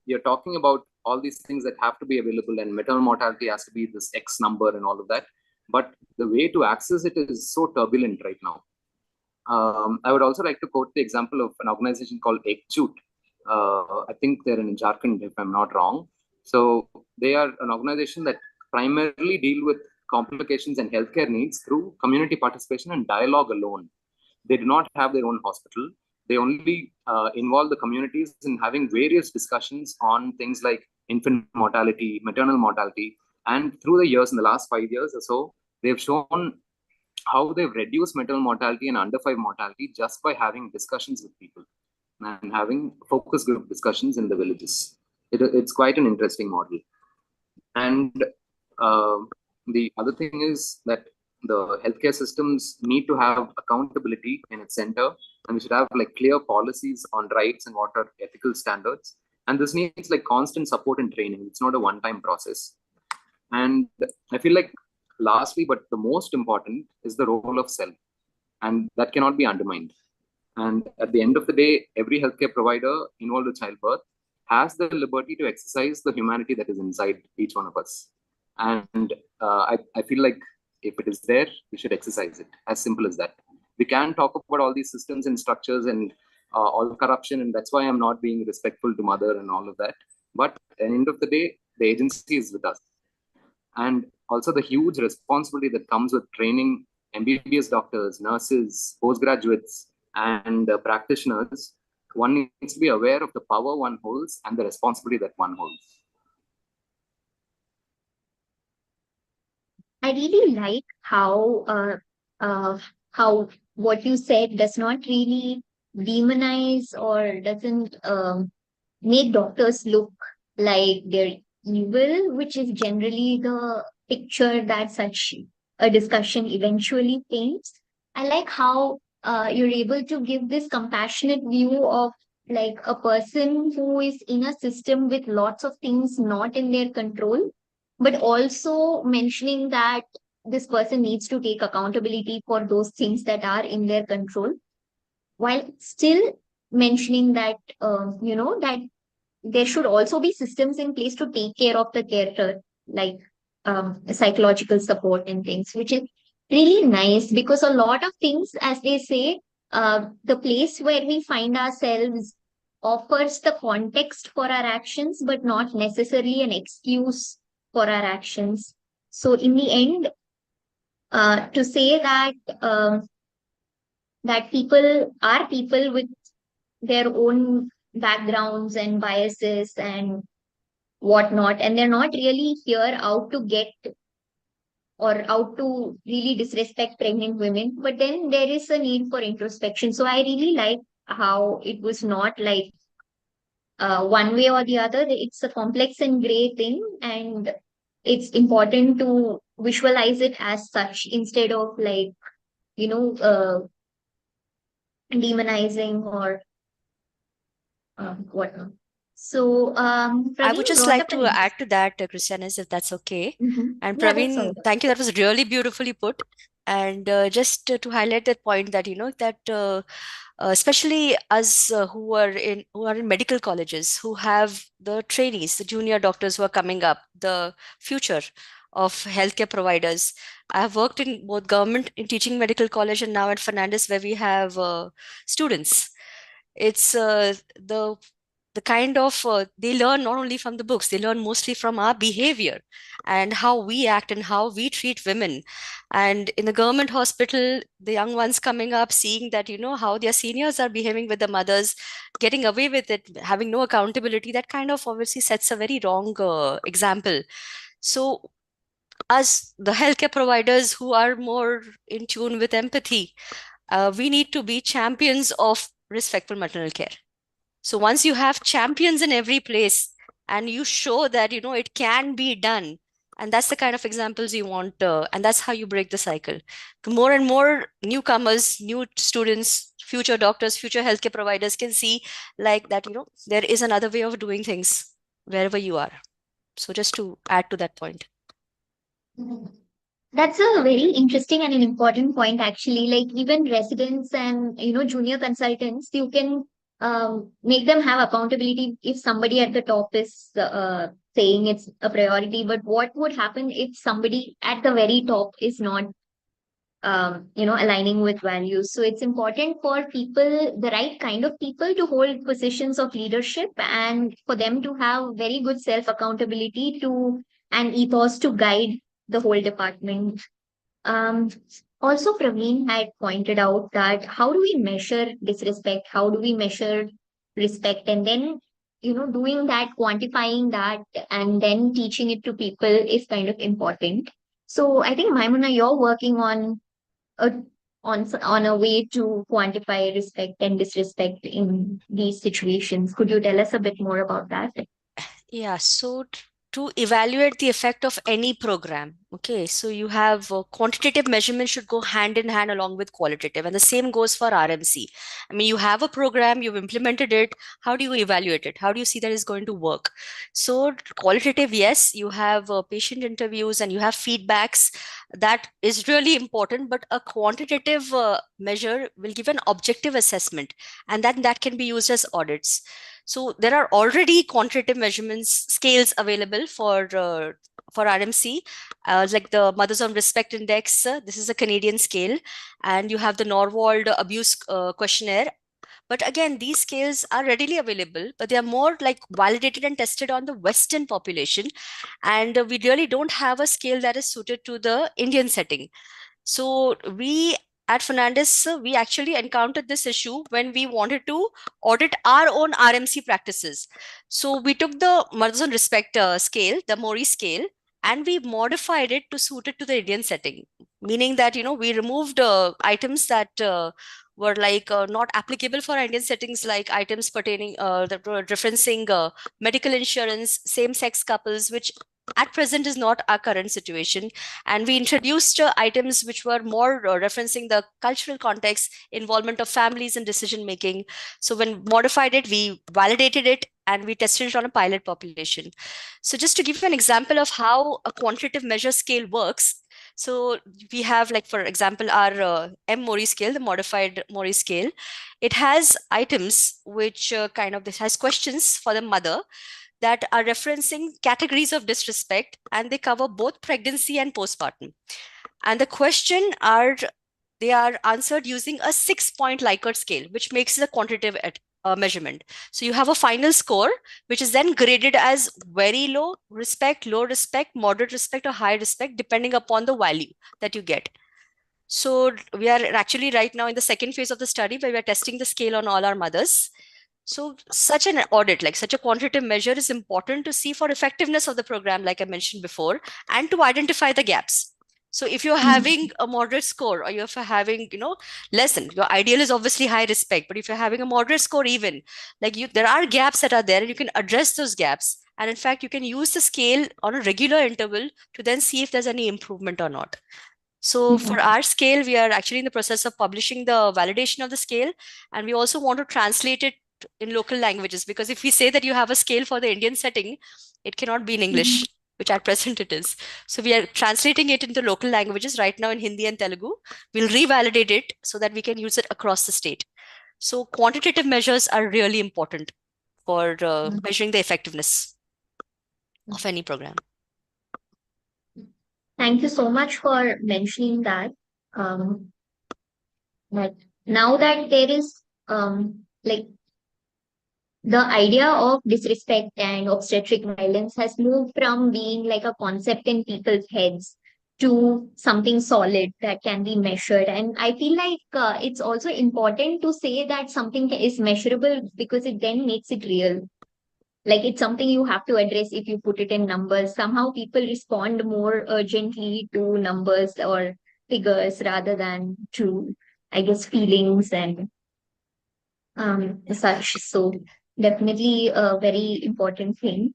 you're talking about all these things that have to be available, and maternal mortality has to be this X number and all of that. But the way to access it is so turbulent right now. I would also like to quote the example of an organization called Ekjut. I think they're in Jharkhand, if I'm not wrong. So they are an organization that primarily deal with complications and healthcare needs through community participation and dialogue alone. They do not have their own hospital. They only involve the communities in having various discussions on things like infant mortality, maternal mortality. And through the years, in the last 5 years or so, they've shown how they've reduced maternal mortality and under 5 mortality just by having discussions with people and having focus group discussions in the villages. It's quite an interesting model. And the other thing is that the healthcare systems need to have accountability in its center, and we should have like clear policies on rights and what are ethical standards. And this needs like constant support and training. It's not a one-time process. And I feel like lastly, but the most important, is the role of self, and that cannot be undermined. And at the end of the day, every healthcare provider involved with childbirth has the liberty to exercise the humanity that is inside each one of us. And I feel like if it is there, we should exercise it. As simple as that. We can talk about all these systems and structures and all corruption, and that's why I'm not being respectful to mother and all of that. But at the end of the day, the agency is with us. And also the huge responsibility that comes with training MBBS doctors, nurses, postgraduates, and practitioners. One needs to be aware of the power one holds and the responsibility that one holds. I really like how what you said does not really demonize or doesn't make doctors look like they're evil, which is generally the picture that such a discussion eventually paints. I like how you're able to give this compassionate view of like a person who is in a system with lots of things not in their control, but also mentioning that this person needs to take accountability for those things that are in their control, while still mentioning that that there should also be systems in place to take care of the carer, like psychological support and things, which is really nice because a lot of things, as they say, the place where we find ourselves offers the context for our actions, but not necessarily an excuse for our actions. So, in the end, to say that people are people with their own backgrounds and biases and whatnot, and they're not really here out to get or out to really disrespect pregnant women. But then there is a need for introspection. So I really like how it was not like one way or the other. It's a complex and gray thing, and it's important to visualize it as such instead of like, demonizing or whatnot. So, I would Praveen just brought like up to an add to that, Christianis, if that's okay. And yeah, that's Praveen, all. thank you. That was really beautifully put. And just to highlight that point that, that especially us who are in medical colleges, who have the trainees, the junior doctors who are coming up, the future of healthcare providers. I have worked in both government in teaching medical college and now at Fernandez, where we have students. It's the kind of they learn not only from the books, they learn mostly from our behavior and how we act and how we treat women. And in the government hospital, the young ones coming up, seeing that how their seniors are behaving with the mothers, getting away with it, having no accountability, that kind of obviously sets a very wrong example. So us, the healthcare providers who are more in tune with empathy, we need to be champions of respectful maternal care. So once you have champions in every place and you show that, it can be done, and that's the kind of examples you want, and that's how you break the cycle. The more and more newcomers, new students, future doctors, future healthcare providers can see like that, there is another way of doing things wherever you are. So just to add to that point. That's a very interesting and an important point, actually. Like even residents and junior consultants, you can make them have accountability if somebody at the top is saying it's a priority. But what would happen if somebody at the very top is not aligning with values? So it's important for people, the right kind of people, to hold positions of leadership and for them to have very good self accountability to and ethos to guide the whole department. um, Also, Praveen had pointed out that how do we measure disrespect? How do we measure respect? And then, doing that, quantifying that, and then teaching it to people is kind of important. So I think, Maimuna, you're working a on a way to quantify respect and disrespect in these situations. Could you tell us a bit more about that? Yeah, so to evaluate the effect of any program, Okay, so you have quantitative measurement should go hand in hand along with qualitative, and the same goes for RMC. I mean, you have a program, you've implemented it. How do you evaluate it? How do you see that it's going to work? So, qualitative, yes, you have patient interviews and you have feedbacks. That is really important, but a quantitative measure will give an objective assessment, and then that can be used as audits. So, there are already quantitative measurements scales available for RMC, like the Mothers on Respect Index. This is a Canadian scale, and you have the Norwold Abuse Questionnaire. But again, these scales are readily available, but they are more like validated and tested on the Western population. And we really don't have a scale that is suited to the Indian setting. So we at Fernandez, we actually encountered this issue when we wanted to audit our own RMC practices. So we took the Mothers on Respect scale, the Mori scale, and we modified it to suit it to the Indian setting, meaning that we removed items that were like not applicable for Indian settings, like items pertaining that were referencing medical insurance, same-sex couples, which at present is not our current situation, and we introduced items which were more referencing the cultural context, involvement of families in decision making. So when modified it, we validated it and we tested it on a pilot population. So just to give you an example of how a quantitative measure scale works, so we have, like, for example, our M-Mori scale, the modified Mori scale. It has items which this has questions for the mother that are referencing categories of disrespect, and they cover both pregnancy and postpartum. And the question they are answered using a 6-point Likert scale, which makes it a quantitative measurement. So you have a final score, which is then graded as very low respect, low respect, moderate respect, or high respect, depending upon the value that you get. So we are actually right now in the second phase of the study where we are testing the scale on all our mothers. So such an audit, like such a quantitative measure, is important to see for effectiveness of the program, like I mentioned before, and to identify the gaps. So if you're having a moderate score, or you're having, less than, your ideal is obviously high respect, but if you're having a moderate score, even there are gaps that are there, and you can address those gaps. And in fact, you can use the scale on a regular interval to then see if there's any improvement or not. So for our scale, we are actually in the process of publishing the validation of the scale, and we also want to translate it in local languages, because if we say that you have a scale for the Indian setting, it cannot be in English, which at present it is. So we are translating it into local languages right now in Hindi and Telugu. We'll revalidate it so that we can use it across the state. So quantitative measures are really important for measuring the effectiveness of any program. Thank you so much for mentioning that. But now that there is like the idea of disrespect and obstetric violence has moved from being like a concept in people's heads to something solid that can be measured. And I feel like it's also important to say that something is measurable because it then makes it real. Like it's something you have to address if you put it in numbers. Somehow people respond more urgently to numbers or figures rather than to, I guess, feelings and such. So definitely a very important thing.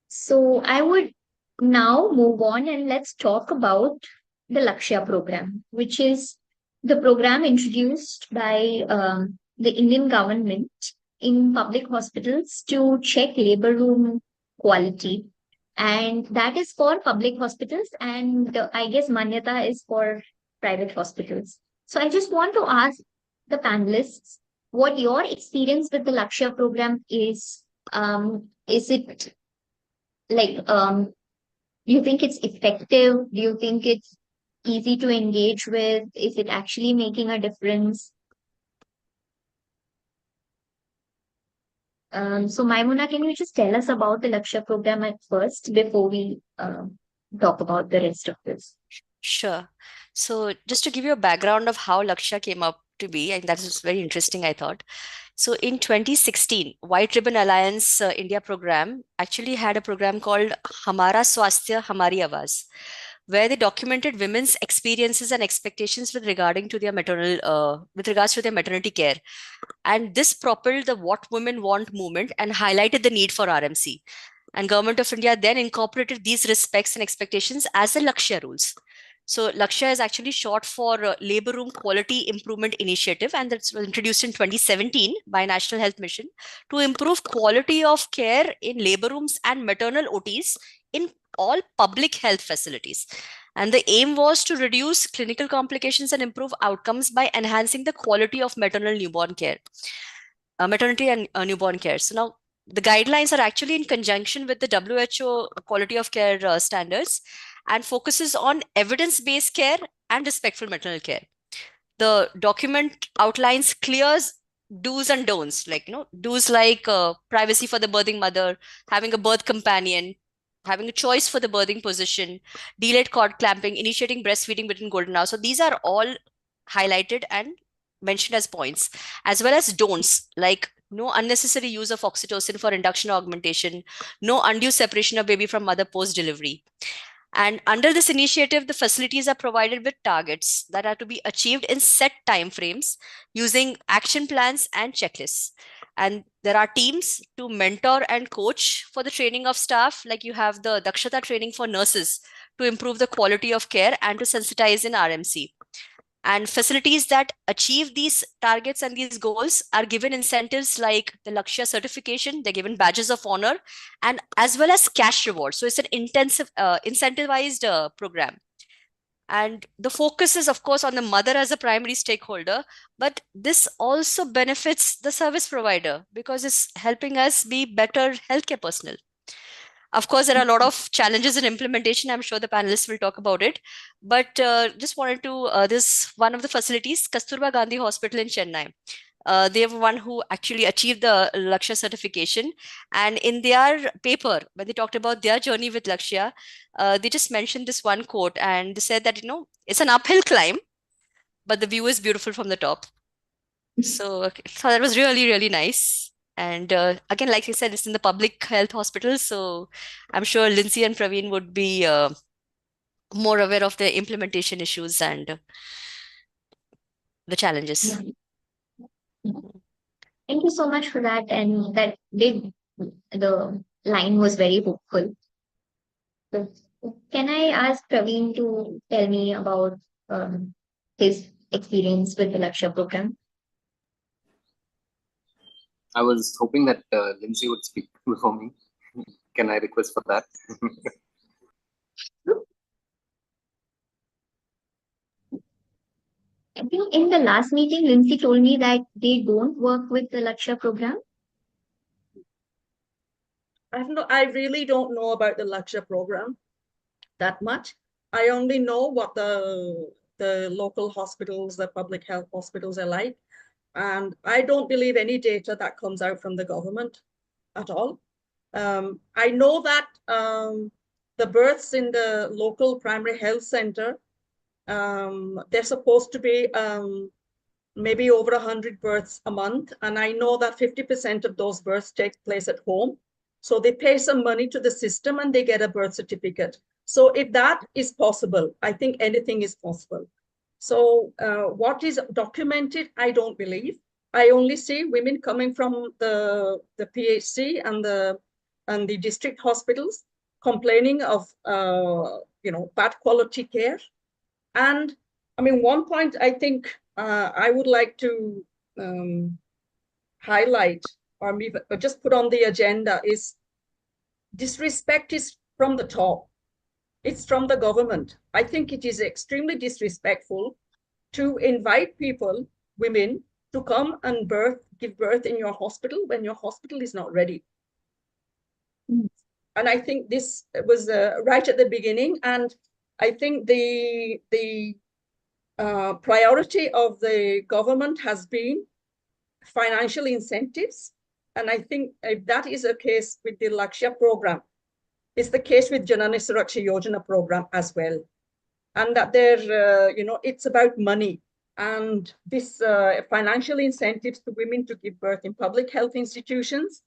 So I would now move on and let's talk about the Lakshya program, which is the program introduced by the Indian government in public hospitals to check labor room quality. And that is for public hospitals, and I guess Manyata is for private hospitals. So I just want to ask the panelists what your experience with the Lakshya program is. Is it like do you think it's effective? Do you think it's easy to engage with? Is it actually making a difference? So Maimuna, can you just tell us about the Lakshya program at first before we talk about the rest of this? Sure. So just to give you a background of how Lakshya came up to be, and that is very interesting, I thought. So in 2016, White Ribbon Alliance India program actually had a program called Hamara Swasthya Hamari Awaz, where they documented women's experiences and expectations with regards to their maternity care. And this propelled the What Women Want movement and highlighted the need for RMC. And Government of India then incorporated these respects and expectations as the Lakya rules. So Lakya is actually short for Labor Room Quality Improvement Initiative, and that was introduced in 2017 by National Health Mission to improve quality of care in labor rooms and maternal OTs in all public health facilities. And the aim was to reduce clinical complications and improve outcomes by enhancing the quality of maternal newborn care, maternity and newborn care. So now the guidelines are actually in conjunction with the WHO quality of care standards and focuses on evidence-based care and respectful maternal care. The document outlines clear do's and don'ts, like do's like privacy for the birthing mother, having a birth companion, having a choice for the birthing position, delayed cord clamping, initiating breastfeeding between golden hours. So these are all highlighted and mentioned as points, as well as don'ts, like no unnecessary use of oxytocin for induction or augmentation, no undue separation of baby from mother post delivery. And under this initiative, the facilities are provided with targets that are to be achieved in set timeframes using action plans and checklists. And there are teams to mentor and coach for the training of staff, like you have the Dakshata training for nurses to improve the quality of care and to sensitize in RMC. And facilities that achieve these targets and these goals are given incentives like the Lakya certification, they're given badges of honor, and as well as cash rewards. So it's an intensive, incentivized program. And the focus is, of course, on the mother as a primary stakeholder, but this also benefits the service provider because it's helping us be better healthcare personnel. Of course, there are a lot of challenges in implementation. I'm sure the panelists will talk about it. But just wanted to, this one of the facilities, Kasturba Gandhi Hospital in Chennai. They have one who actually achieved the Lakya certification. And in their paper, when they talked about their journey with Lakya, they just mentioned this one quote and they said that, it's an uphill climb, but the view is beautiful from the top. So that was really, really nice. And again, like I said, it's in the public health hospital. So I'm sure Lindsay and Praveen would be more aware of the implementation issues and the challenges. Thank you so much for that. And the line was very hopeful. So, can I ask Praveen to tell me about his experience with the Lakshya program? I was hoping that Lindsay would speak before me. Can I request for that? I think in the last meeting, Lindsay told me that they don't work with the Lakshya program. I really don't know about the Lakshya program that much. I only know what the local hospitals, the public health hospitals are like. And I don't believe any data that comes out from the government at all. I know that the births in the local primary health center, they're supposed to be maybe over 100 births a month. And I know that 50% of those births take place at home. So they pay some money to the system and they get a birth certificate. So if that is possible, I think anything is possible. So what is documented, I don't believe. I only see women coming from the PHC and the district hospitals complaining of bad quality care. And I mean, one point I think I would like to highlight or just put on the agenda is disrespect is from the top. It's from the government. I think it is extremely disrespectful to invite people, women, to come and give birth in your hospital when your hospital is not ready. And I think this was right at the beginning. And I think the priority of the government has been financial incentives. And I think if that is a case with the Lakshya program, it's the case with Janani Suraksha Yojana program as well. And that it's about money. And this financial incentives to women to give birth in public health institutions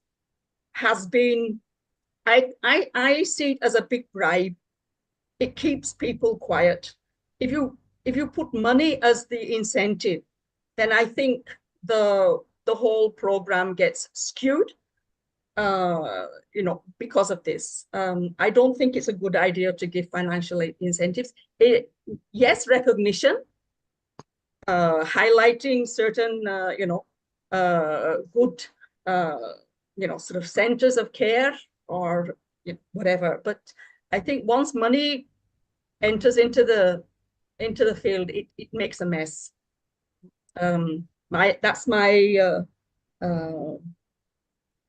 has been, I see it as a big bribe. It keeps people quiet. If you put money as the incentive, then I think the whole program gets skewed. because of this. I don't think it's a good idea to give financial incentives. Yes, recognition, highlighting certain, good, sort of centers of care or whatever. But I think once money enters into the field, it makes a mess. That's my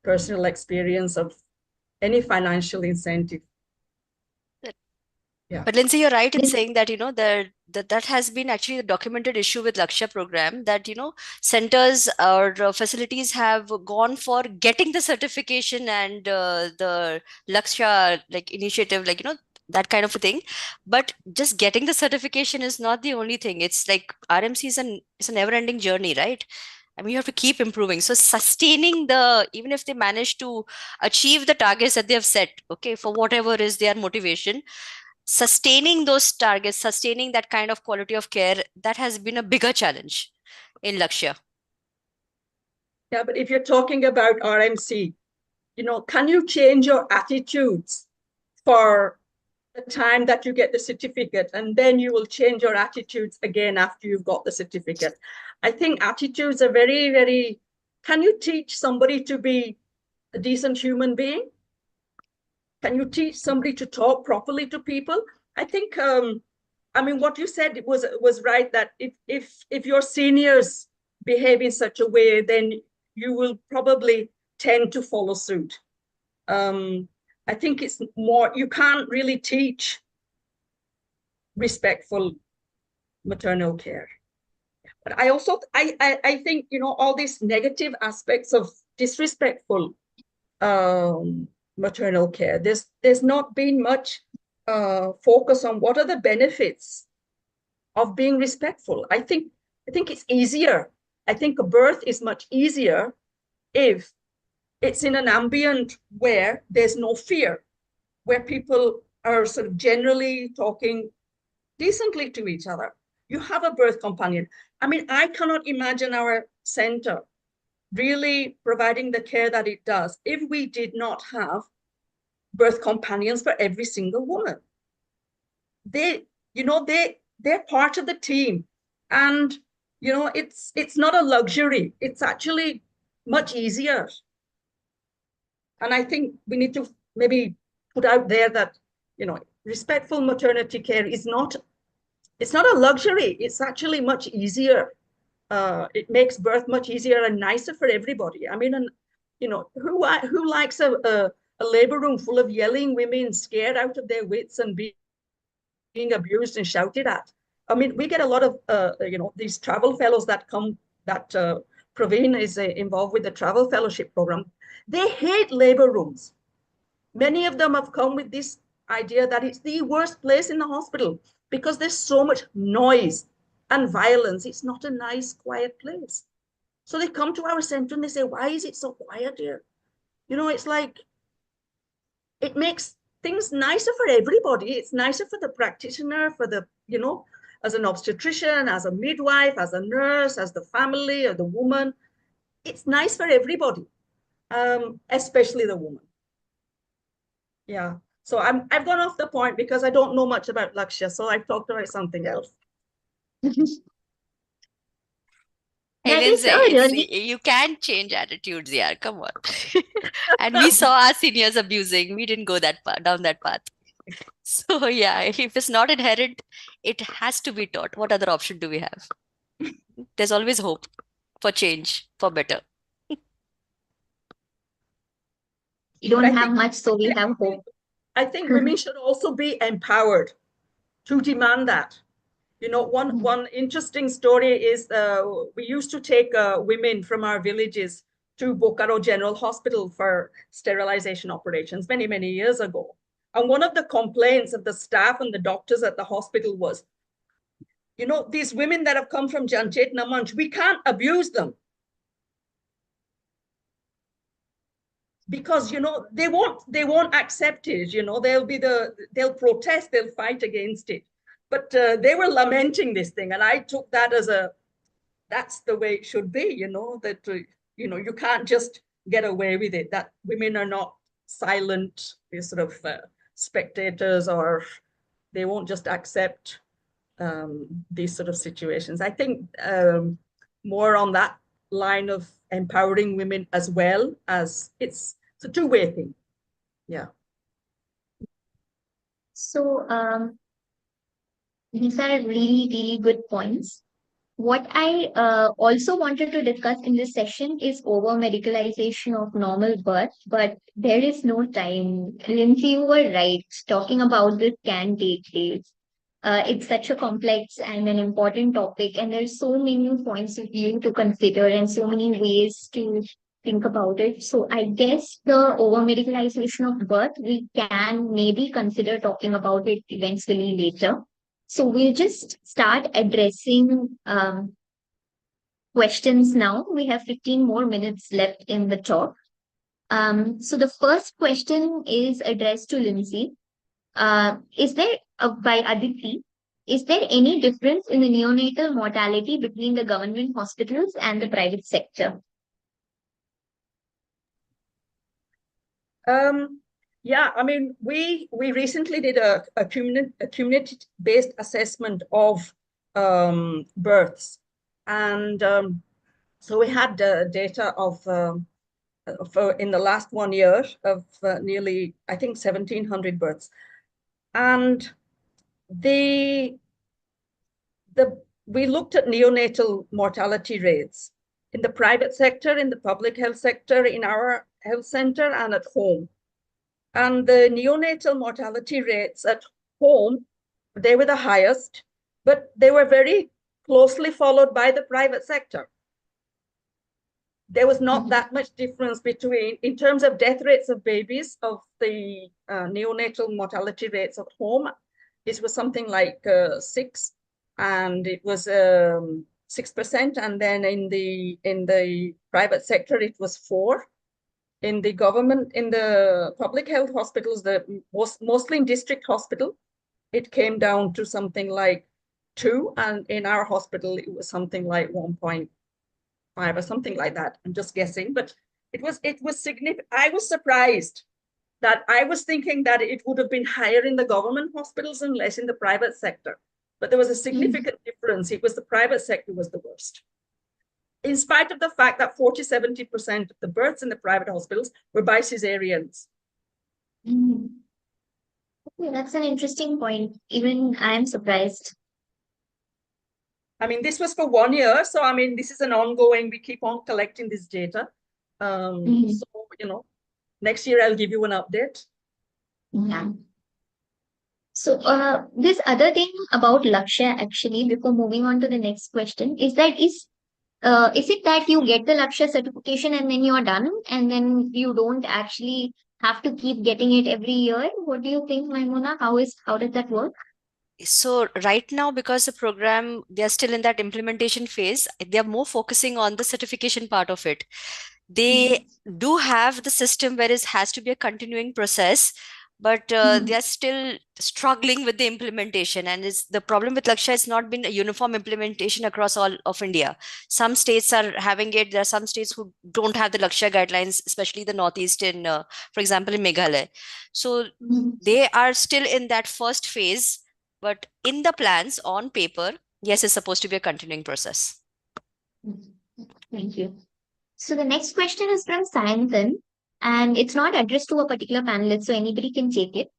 personal experience of any financial incentive. Yeah. But Lindsay, you're right in saying that, that has been actually a documented issue with Lakshya program, that, centers or facilities have gone for getting the certification and the Lakshya initiative, that kind of a thing. But just getting the certification is not the only thing. It's like RMC is a never-ending journey, right? I mean, you have to keep improving. So sustaining even if they manage to achieve the targets that they have set, okay, for whatever is their motivation, sustaining those targets, sustaining that kind of quality of care, that has been a bigger challenge in Lakshya. Yeah, but if you're talking about RMC, can you change your attitudes for the time that you get the certificate, and then you will change your attitudes again after you've got the certificate? I think attitudes are very, very, can you teach somebody to be a decent human being? Can you teach somebody to talk properly to people? I think, what you said was right, that if your seniors behave in such a way, then you will probably tend to follow suit. I think it's more, you can't really teach respectful maternal care. But I also, I think, all these negative aspects of disrespectful maternal care, there's not been much focus on what are the benefits of being respectful. I think it's easier. I think a birth is much easier if it's in an ambient where there's no fear, where people are sort of generally talking decently to each other. You have a birth companion. I mean, I cannot imagine our center really providing the care that it does if we did not have birth companions for every single woman. They're part of the team, and it's not a luxury. It's actually much easier. And I think we need to maybe put out there that respectful maternity care is not, it's not a luxury. It's actually much easier. It makes birth much easier and nicer for everybody. I mean, and who likes a labor room full of yelling women, scared out of their wits and being abused and shouted at? I mean, we get a lot of these travel fellows that come, that Praveen is involved with the travel fellowship program. They hate labor rooms. Many of them have come with this idea that it's the worst place in the hospital because there's so much noise and violence. It's not a nice, quiet place. So they come to our center and they say, why is it so quiet here? It's like, it makes things nicer for everybody. It's nicer for the practitioner, for the, as an obstetrician, as a midwife, as a nurse, as the family or the woman. It's nice for everybody, especially the woman. Yeah. So I've gone off the point because I don't know much about Lakshya, so I've talked about something else. Hey, That is Lindsay, really you can change attitudes, yeah, come on. And we saw our seniors abusing. We didn't go down that path. So yeah, if it's not inherent, it has to be taught. What other option do we have? There's always hope for change, for better. we don't I have think- much, so we have hope. I think women should also be empowered to demand that. One interesting story is we used to take women from our villages to Bokaro General Hospital for sterilization operations many, many years ago. And one of the complaints of the staff and the doctors at the hospital was, these women that have come from Janchetna Manch, we can't abuse them. Because they won't accept it. They'll protest, they'll fight against it. But they were lamenting this thing, and I took that as that's the way it should be. That you can't just get away with it. That women are not silent, they're sort of spectators, or they won't just accept these sort of situations. I think more on that line of empowering women, as well as it's a two-way thing. Yeah. So these are really, really good points. What I also wanted to discuss in this session is over medicalization of normal birth, but there is no time. Lindsay, you were right. Talking about this can take days. It's such a complex and an important topic, and there's so many points of view to consider and so many ways to think about it. So I guess the over medicalization of birth, we can maybe consider talking about it eventually later. So we'll just start addressing questions now. We have 15 more minutes left in the talk. So the first question is addressed to Lindsay. Is there, by Aditi, is there any difference in the neonatal mortality between the government hospitals and the private sector? Yeah, I mean, we recently did a community-based assessment of births, and so we had data of in the last 1 year of nearly, I think, 1,700 births, and we looked at neonatal mortality rates in the private sector, in the public health sector, in our health center, and at home. And the neonatal mortality rates at home, they were the highest, but they were very closely followed by the private sector. There was not that much difference between, in terms of death rates of babies, of the neonatal mortality rates at home. This was something like 6, and it was 6%, and then in the private sector it was 4. In the government, in the public health hospitals, mostly in district hospital, it came down to something like 2, and in our hospital it was something like 1.5 or something like that. I'm just guessing, but it was significant. I was surprised that I was thinking that it would have been higher in the government hospitals and less in the private sector, but there was a significant difference. It was the private sector was the worst, in spite of the fact that 40-70% of the births in the private hospitals were by cesareans. Okay, that's an interesting point. Even I am surprised. I mean, this was for 1 year, so I mean, this is an ongoing. We keep on collecting this data. So next year I'll give you an update. Yeah. So this other thing about Lakya, actually, before moving on to the next question, is it that you get the Lakya certification and then you're done, and then you don't actually have to keep getting it every year? What do you think, Maimuna? How does that work? So right now, because the program, they are still in that implementation phase, they are more focusing on the certification part of it. They do have the system where it has to be a continuing process, but they are still struggling with the implementation. And the problem with Lakshya has not been a uniform implementation across all of India. Some states are having it. There are some states who don't have the Lakshya guidelines, especially the Northeast for example, in Meghalaya. So they are still in that first phase. But in the plans on paper, yes, it's supposed to be a continuing process. Thank you. So the next question is from Sayantan, and it's not addressed to a particular panelist, so anybody can take it.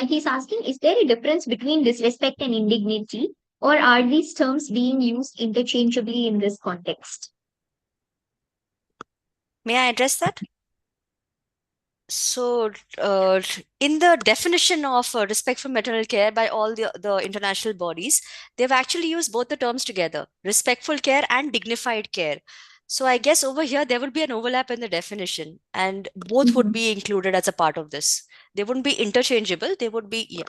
He's asking, is there a difference between disrespect and indignity, or are these terms being used interchangeably in this context? May I address that? So, in the definition of respect for maternal care by all the international bodies, they've actually used both the terms together, respectful care and dignified care. So I guess over here, there would be an overlap in the definition, and both would be included as a part of this. They wouldn't be interchangeable. They would be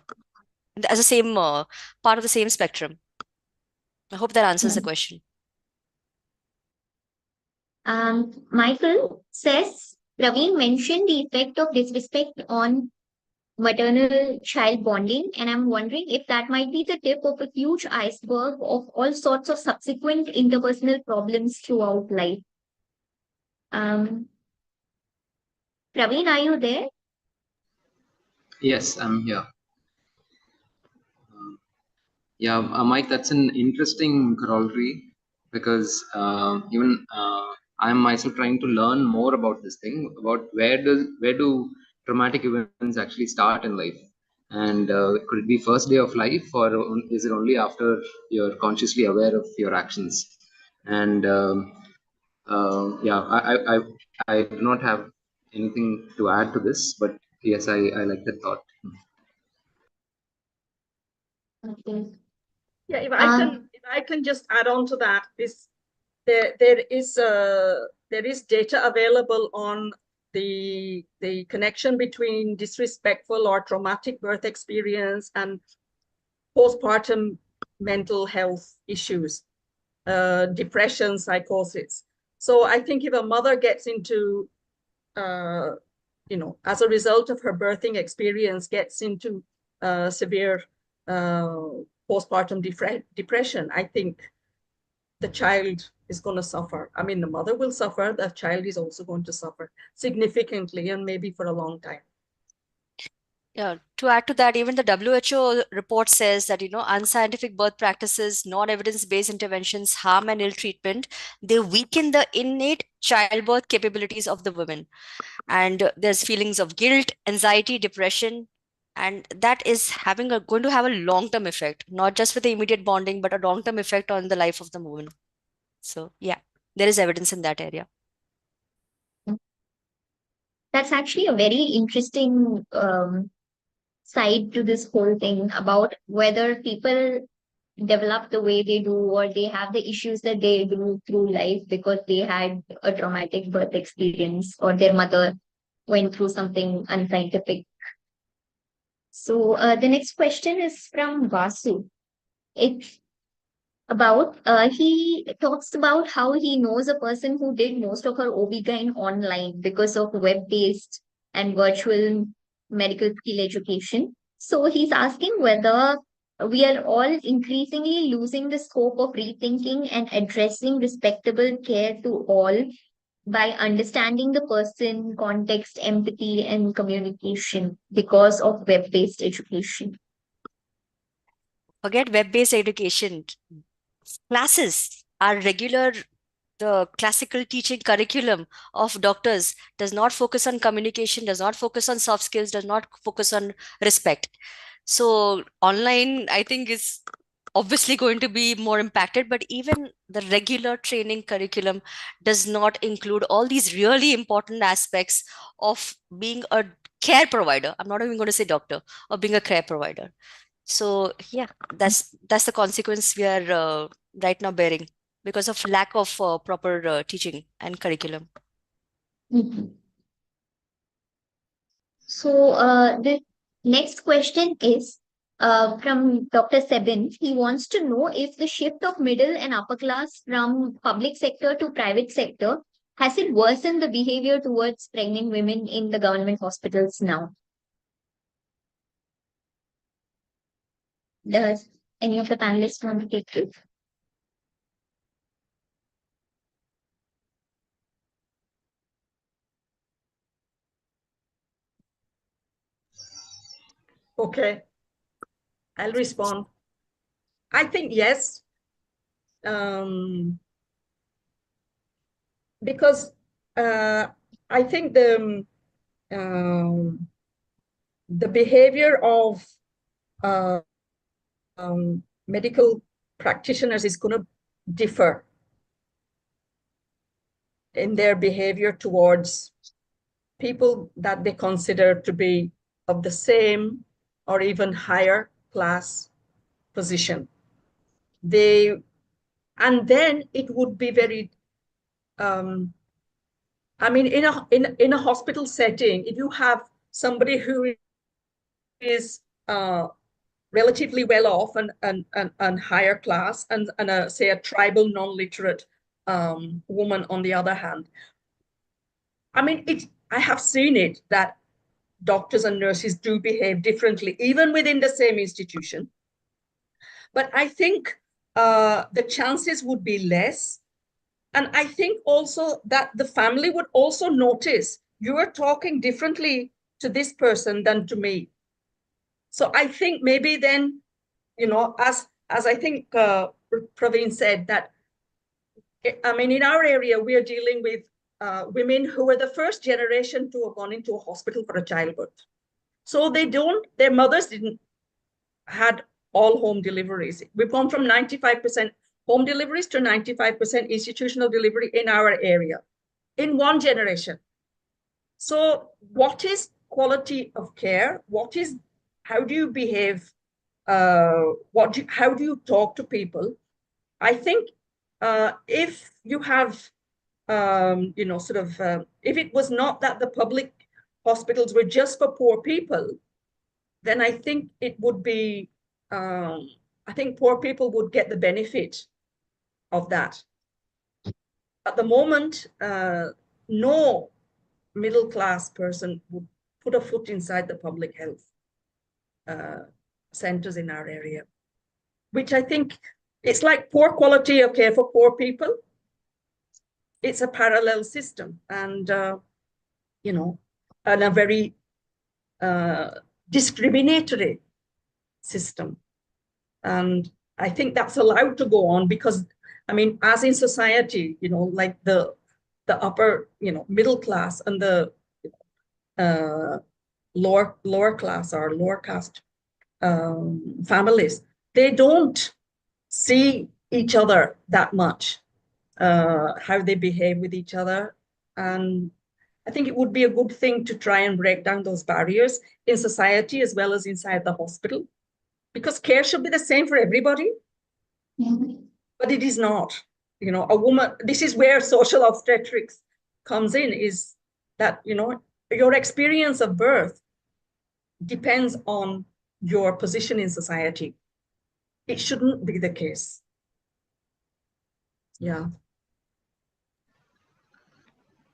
as the same part of the same spectrum. I hope that answers the question. Michael says, Praveen mentioned the effect of disrespect on maternal child bonding, and I'm wondering if that might be the tip of a huge iceberg of all sorts of subsequent interpersonal problems throughout life. Praveen, are you there? Yes, I'm here. Yeah, Mike, that's an interesting corollary because even I'm myself trying to learn more about this thing, about where do traumatic events actually start in life, and could it be first day of life, or is it only after you're consciously aware of your actions? And yeah, I do not have anything to add to this, but yes, I like that thought. Okay. Yeah, Um, if I can just add on to that, there is data available on the connection between disrespectful or traumatic birth experience and postpartum mental health issues, depression, psychosis. So I think if a mother gets into as a result of her birthing experience, gets into severe postpartum depression, I think the child is going to suffer. I mean, the mother will suffer, the child is also going to suffer significantly and maybe for a long time. Yeah, to add to that, even the WHO report says that, unscientific birth practices, non-evidence-based interventions, harm and ill treatment, they weaken the innate childbirth capabilities of the women. And there's feelings of guilt, anxiety, depression, and that is going to have a long-term effect, not just with the immediate bonding, but a long-term effect on the life of the woman. So yeah, there is evidence in that area. that's actually a very interesting side to this whole thing about whether people develop the way they do or they have the issues that they do through life because they had a traumatic birth experience or their mother went through something unscientific. So the next question is from Vasu. It's about he talks about how he knows a person who did most of her OB-GYN online because of web-based and virtual medical skill education. So he's asking whether we are all increasingly losing the scope of rethinking and addressing respectable care to all by understanding the person, context, empathy, and communication because of web-based education. Forget web-based education. Classes are regular. The classical teaching curriculum of doctors does not focus on communication, does not focus on soft skills, does not focus on respect. So online, I think, is obviously going to be more impacted, but even the regular training curriculum does not include all these really important aspects of being a care provider. I'm not even going to say doctor, or being a care provider. So yeah, that's the consequence we are right now bearing because of lack of proper teaching and curriculum. Mhm. So the next question is from Dr. Sebin. He wants to know if the shift of middle and upper class from public sector to private sector has it worsened the behavior towards pregnant women in the government hospitals now? Does any of the panelists want to take it? Okay, I'll respond. I think yes, because I think um, the behavior of uh, medical practitioners is going to differ in their behavior towards people that they consider to be of the same or even higher class position. And then it would be very, I mean, in a hospital setting, if you have somebody who is relatively well off and higher class, and say a tribal non-literate woman on the other hand, I mean, I have seen it that doctors and nurses do behave differently, even within the same institution. But I think the chances would be less. And I think also that the family would also notice you are talking differently to this person than to me. So I think maybe then, as I think Praveen said, that, I mean, in our area, we are dealing with women who were the first generation to have gone into a hospital for a childbirth. So their mothers didn't had all home deliveries. We've gone from 95% home deliveries to 95% institutional delivery in our area in one generation. So what is quality of care? How do you behave? How do you talk to people? I think if you have, if it was not that the public hospitals were just for poor people, then I think it would be, I think poor people would get the benefit of that. At the moment, no middle class person would put a foot inside the public health centers in our area, which I think it's like poor quality of care for poor people. It's a parallel system, and and a very discriminatory system. And I think that's allowed to go on because, I mean, as in society, like the upper, middle class and the lower class or lower caste families, they don't see each other that much, how they behave with each other. And I think it would be a good thing to try and break down those barriers in society as well as inside the hospital, because care should be the same for everybody. But it is not. A woman, this is where social obstetrics comes in, is that, your experience of birth depends on your position in society. It shouldn't be the case. Yeah.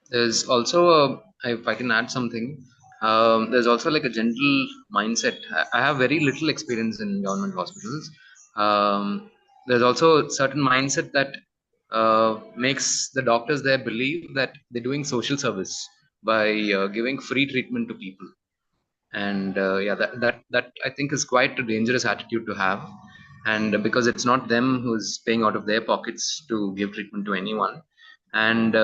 There's also if I can add something, there's also like a gentle mindset. I have very little experience in government hospitals. There's also a certain mindset that makes the doctors there believe that they're doing social service by giving free treatment to people. And yeah, that I think is quite a dangerous attitude to have. And because it's not them who's paying out of their pockets to give treatment to anyone. And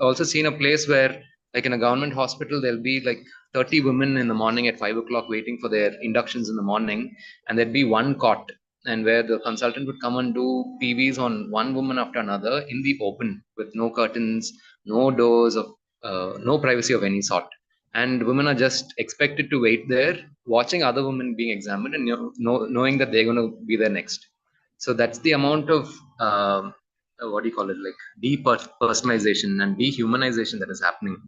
also seen a place where, like in a government hospital, there'll be like 30 women in the morning at 5 o'clock waiting for their inductions in the morning, and there'd be one cot, and where the consultant would come and do PVs on one woman after another in the open with no curtains, no doors of no privacy of any sort. And women are just expected to wait there watching other women being examined, and knowing that they're going to be there next. So that's the amount of what do you call it, like depersonalization and dehumanization that is happening.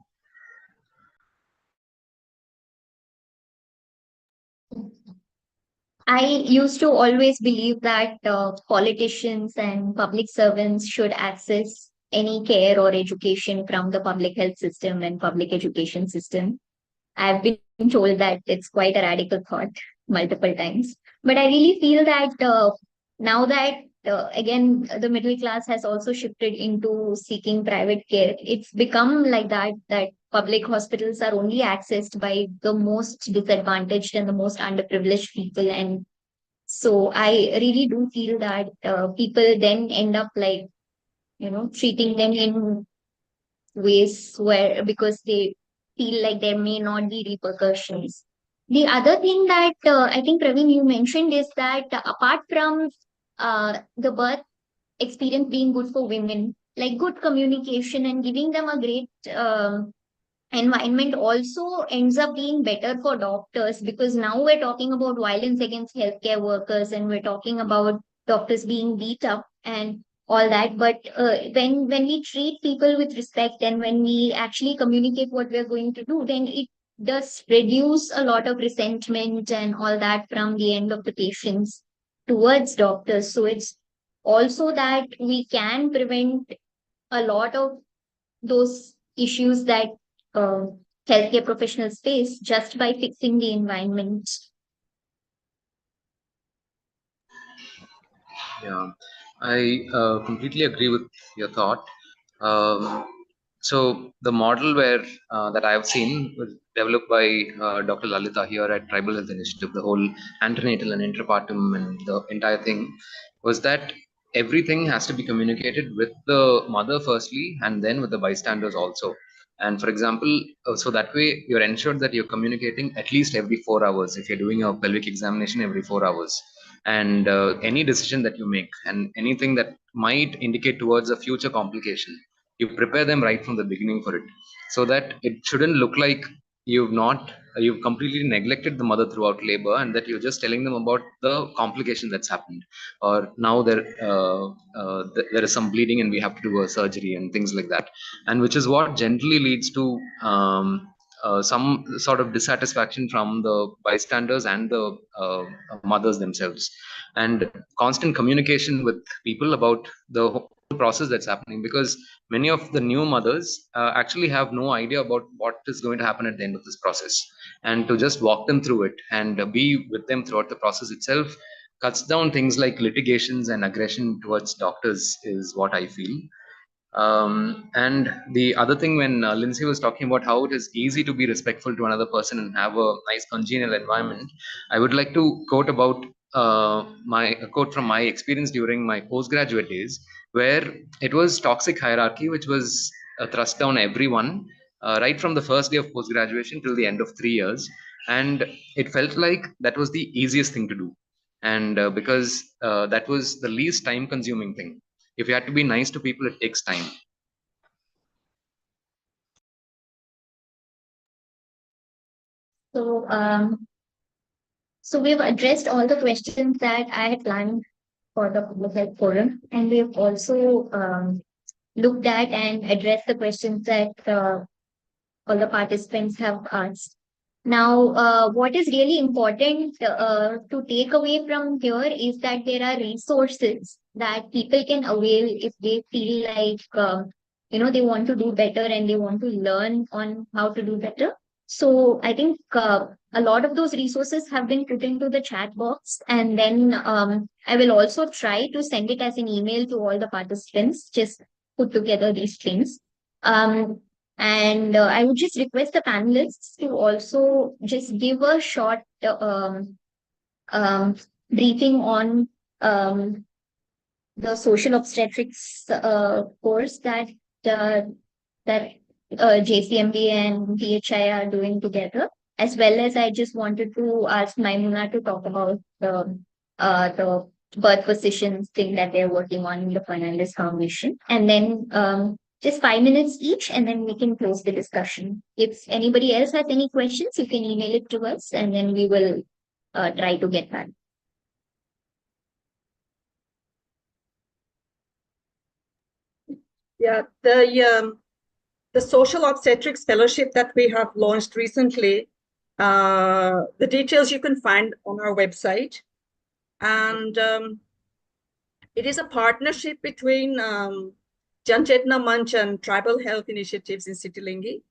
I used to always believe that politicians and public servants should access any care or education from the public health system and public education system. I've been told that it's quite a radical thought multiple times. But I really feel that now that, again, the middle class has also shifted into seeking private care, it's become like that public hospitals are only accessed by the most disadvantaged and the most underprivileged people. And so I really do feel that people then end up like, treating them in ways where, because they feel like there may not be repercussions. The other thing that I think, Praveen, you mentioned is that apart from the birth experience being good for women, like good communication and giving them a great environment also ends up being better for doctors, because now we're talking about violence against healthcare workers and we're talking about doctors being beat up and all that. But when we treat people with respect and when we actually communicate what we're going to do, then it does reduce a lot of resentment and all that from the end of the patients towards doctors. So it's also that we can prevent a lot of those issues that uh, healthcare professionals face just by fixing the environment. Yeah, I completely agree with your thought. So the model where that I have seen was developed by Dr. Lalita here at Tribal Health Initiative. The whole antenatal and intrapartum and the entire thing was that everything has to be communicated with the mother firstly, and then with the bystanders also. And for example, so that way you're ensured that you're communicating at least every 4 hours. If you're doing a pelvic examination every 4 hours, and any decision that you make and anything that might indicate towards a future complication, you prepare them right from the beginning for it, so that it shouldn't look like you've completely neglected the mother throughout labor, and that you're just telling them about the complication that's happened, or now there is some bleeding and we have to do a surgery and things like that, and which is what generally leads to some sort of dissatisfaction from the bystanders and the mothers themselves, and constant communication with people about the whole process that's happening, because many of the new mothers actually have no idea about what is going to happen at the end of this process, and to just walk them through it and be with them throughout the process itself cuts down things like litigations and aggression towards doctors, is what I feel. And the other thing, when Lindsay was talking about how it is easy to be respectful to another person and have a nice congenial environment, I would like to quote about a quote from my experience during my postgraduate days, where it was toxic hierarchy, which was thrust down everyone right from the first day of post graduation till the end of 3 years, and it felt like that was the easiest thing to do, and because that was the least time consuming thing. If you have to be nice to people, it takes time. So, so we've addressed all the questions that I had planned for the Public Health Forum, and we've also looked at and addressed the questions that all the participants have asked. Now, what is really important to take away from here is that there are resources that people can avail if they feel like, they want to do better and they want to learn on how to do better. So I think a lot of those resources have been put into the chat box, and then I will also try to send it as an email to all the participants, just put together these things. And I would just request the panelists to also just give a short um, briefing on the social obstetrics course uh, that JCMB and PHI are doing together, as well as I just wanted to ask Maimuna to talk about the birth positions thing that they're working on in the Fernandez Foundation, and then just 5 minutes each, and then we can close the discussion. If anybody else has any questions, you can email it to us, and then we will try to get back. Yeah, the social obstetrics fellowship that we have launched recently, the details you can find on our website, and it is a partnership between Janchetna Manch and Tribal Health Initiatives in Citilingi.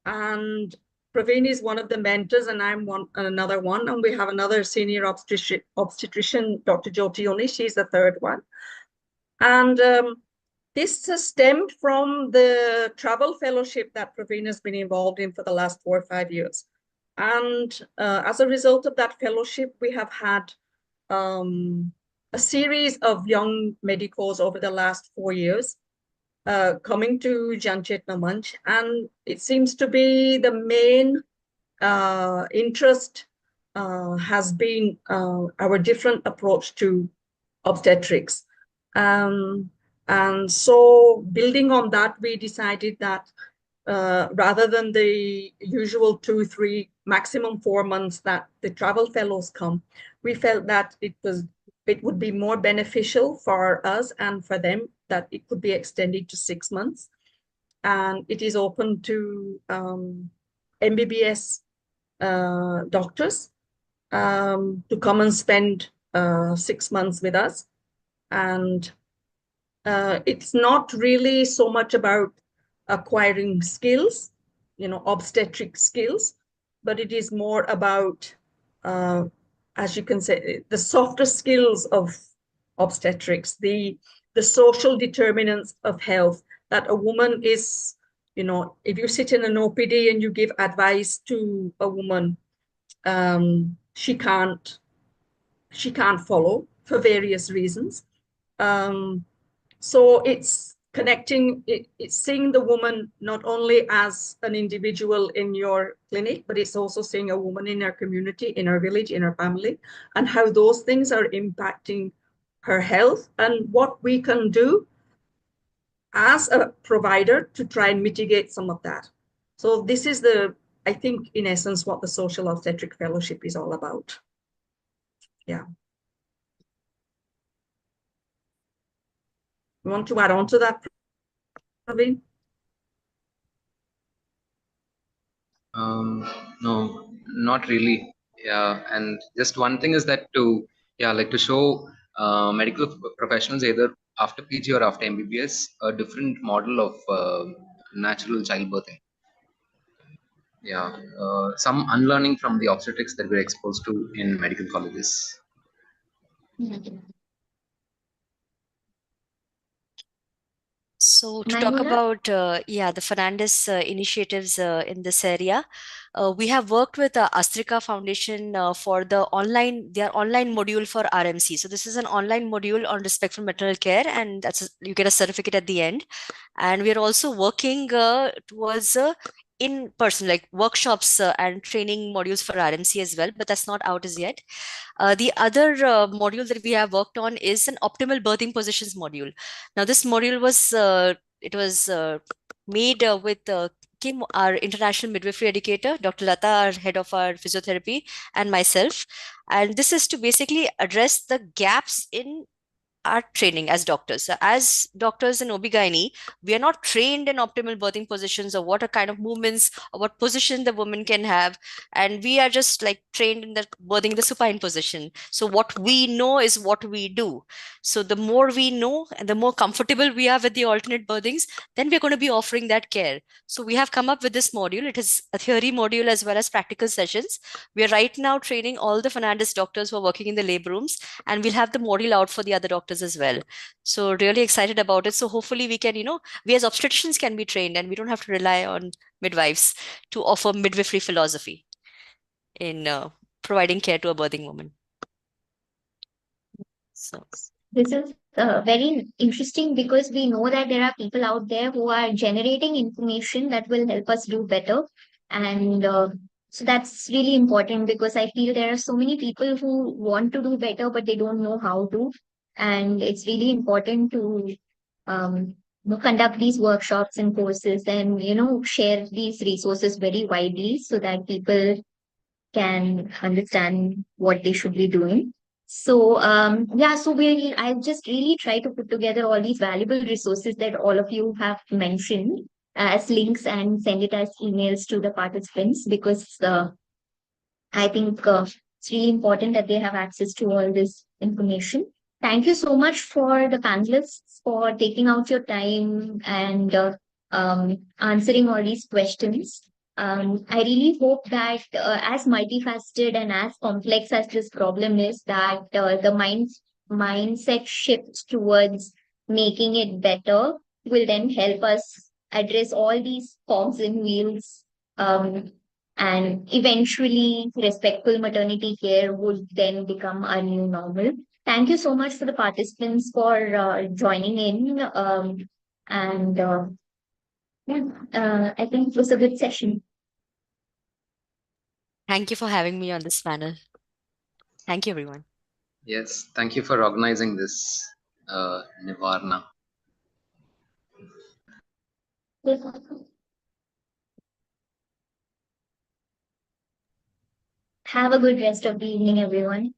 And Praveen is one of the mentors, and I'm another one. And we have another senior obstetrician, Dr. Jyoti Oni. She's the third one. And this stemmed from the travel fellowship that Praveen has been involved in for the last 4 or 5 years. And as a result of that fellowship, we have had a series of young medicos over the last 4 years coming to Janchetna Manch, and it seems to be the main interest has been our different approach to obstetrics. And so building on that, we decided that rather than the usual 2, 3, maximum 4 months that the travel fellows come, we felt that it would be more beneficial for us and for them that it could be extended to 6 months. And it is open to MBBS doctors to come and spend 6 months with us. And it's not really so much about acquiring skills, obstetric skills, but it is more about, as you can say, the softer skills of obstetrics, the social determinants of health, that a woman is You know, if you sit in an OPD and you give advice to a woman, she can't follow for various reasons. So it's connecting, it's seeing the woman not only as an individual in your clinic, but it's also seeing a woman in her community, in her village, in her family, and how those things are impacting her health and what we can do as a provider to try and mitigate some of that. So this is I think, in essence, what the Social Obstetric Fellowship is all about. Yeah. You want to add on to that, Praveen? No, not really. Yeah, and just one thing is that to show medical professionals either after PG or after MBBS a different model of natural childbirthing. Yeah, some unlearning from the obstetrics that we're exposed to in medical colleges. So to talk Maimuna? about the Fernandez initiatives in this area, we have worked with Astrika Foundation for their online module for RMC. So this is an online module on respectful maternal care, and you get a certificate at the end. And we are also working towards in-person, like workshops and training modules for RMC as well, but that's not out as yet. The other module that we have worked on is an optimal birthing positions module. Now, this module was made with Kim, our international midwifery educator, Dr. Lata, our head of our physiotherapy, and myself. And this is to basically address the gaps in our training as doctors. So as doctors in OB/GYN, we are not trained in optimal birthing positions or what are kind of movements or what position the woman can have. And we are just like trained in the birthing the supine position. So what we know is what we do. So the more we know and the more comfortable we are with the alternate birthings, then we're going to be offering that care. So we have come up with this module. It is a theory module as well as practical sessions. We are right now training all the Fernandez doctors who are working in the labor rooms, and we'll have the module out for the other doctors as well. So really excited about it. So hopefully we can, we as obstetricians can be trained and we don't have to rely on midwives to offer midwifery philosophy in providing care to a birthing woman. So This is very interesting because we know that there are people out there who are generating information that will help us do better. And so that's really important because I feel there are so many people who want to do better, but they don't know how to. And it's really important to conduct these workshops and courses and, share these resources very widely so that people can understand what they should be doing. So I'll just really try to put together all these valuable resources that all of you have mentioned as links and send it as emails to the participants because I think it's really important that they have access to all this information. Thank you so much for the panelists for taking out your time and answering all these questions. I really hope that as multifaceted and as complex as this problem is, that mindset shift towards making it better will then help us address all these cogs and wheels um, and eventually respectful maternity care would then become our new normal. Thank you so much for the participants for joining in. And yeah, I think it was a good session. thank you for having me on this panel. Thank you, everyone. Yes, thank you for organizing this, Nivarna. Have a good rest of the evening, everyone.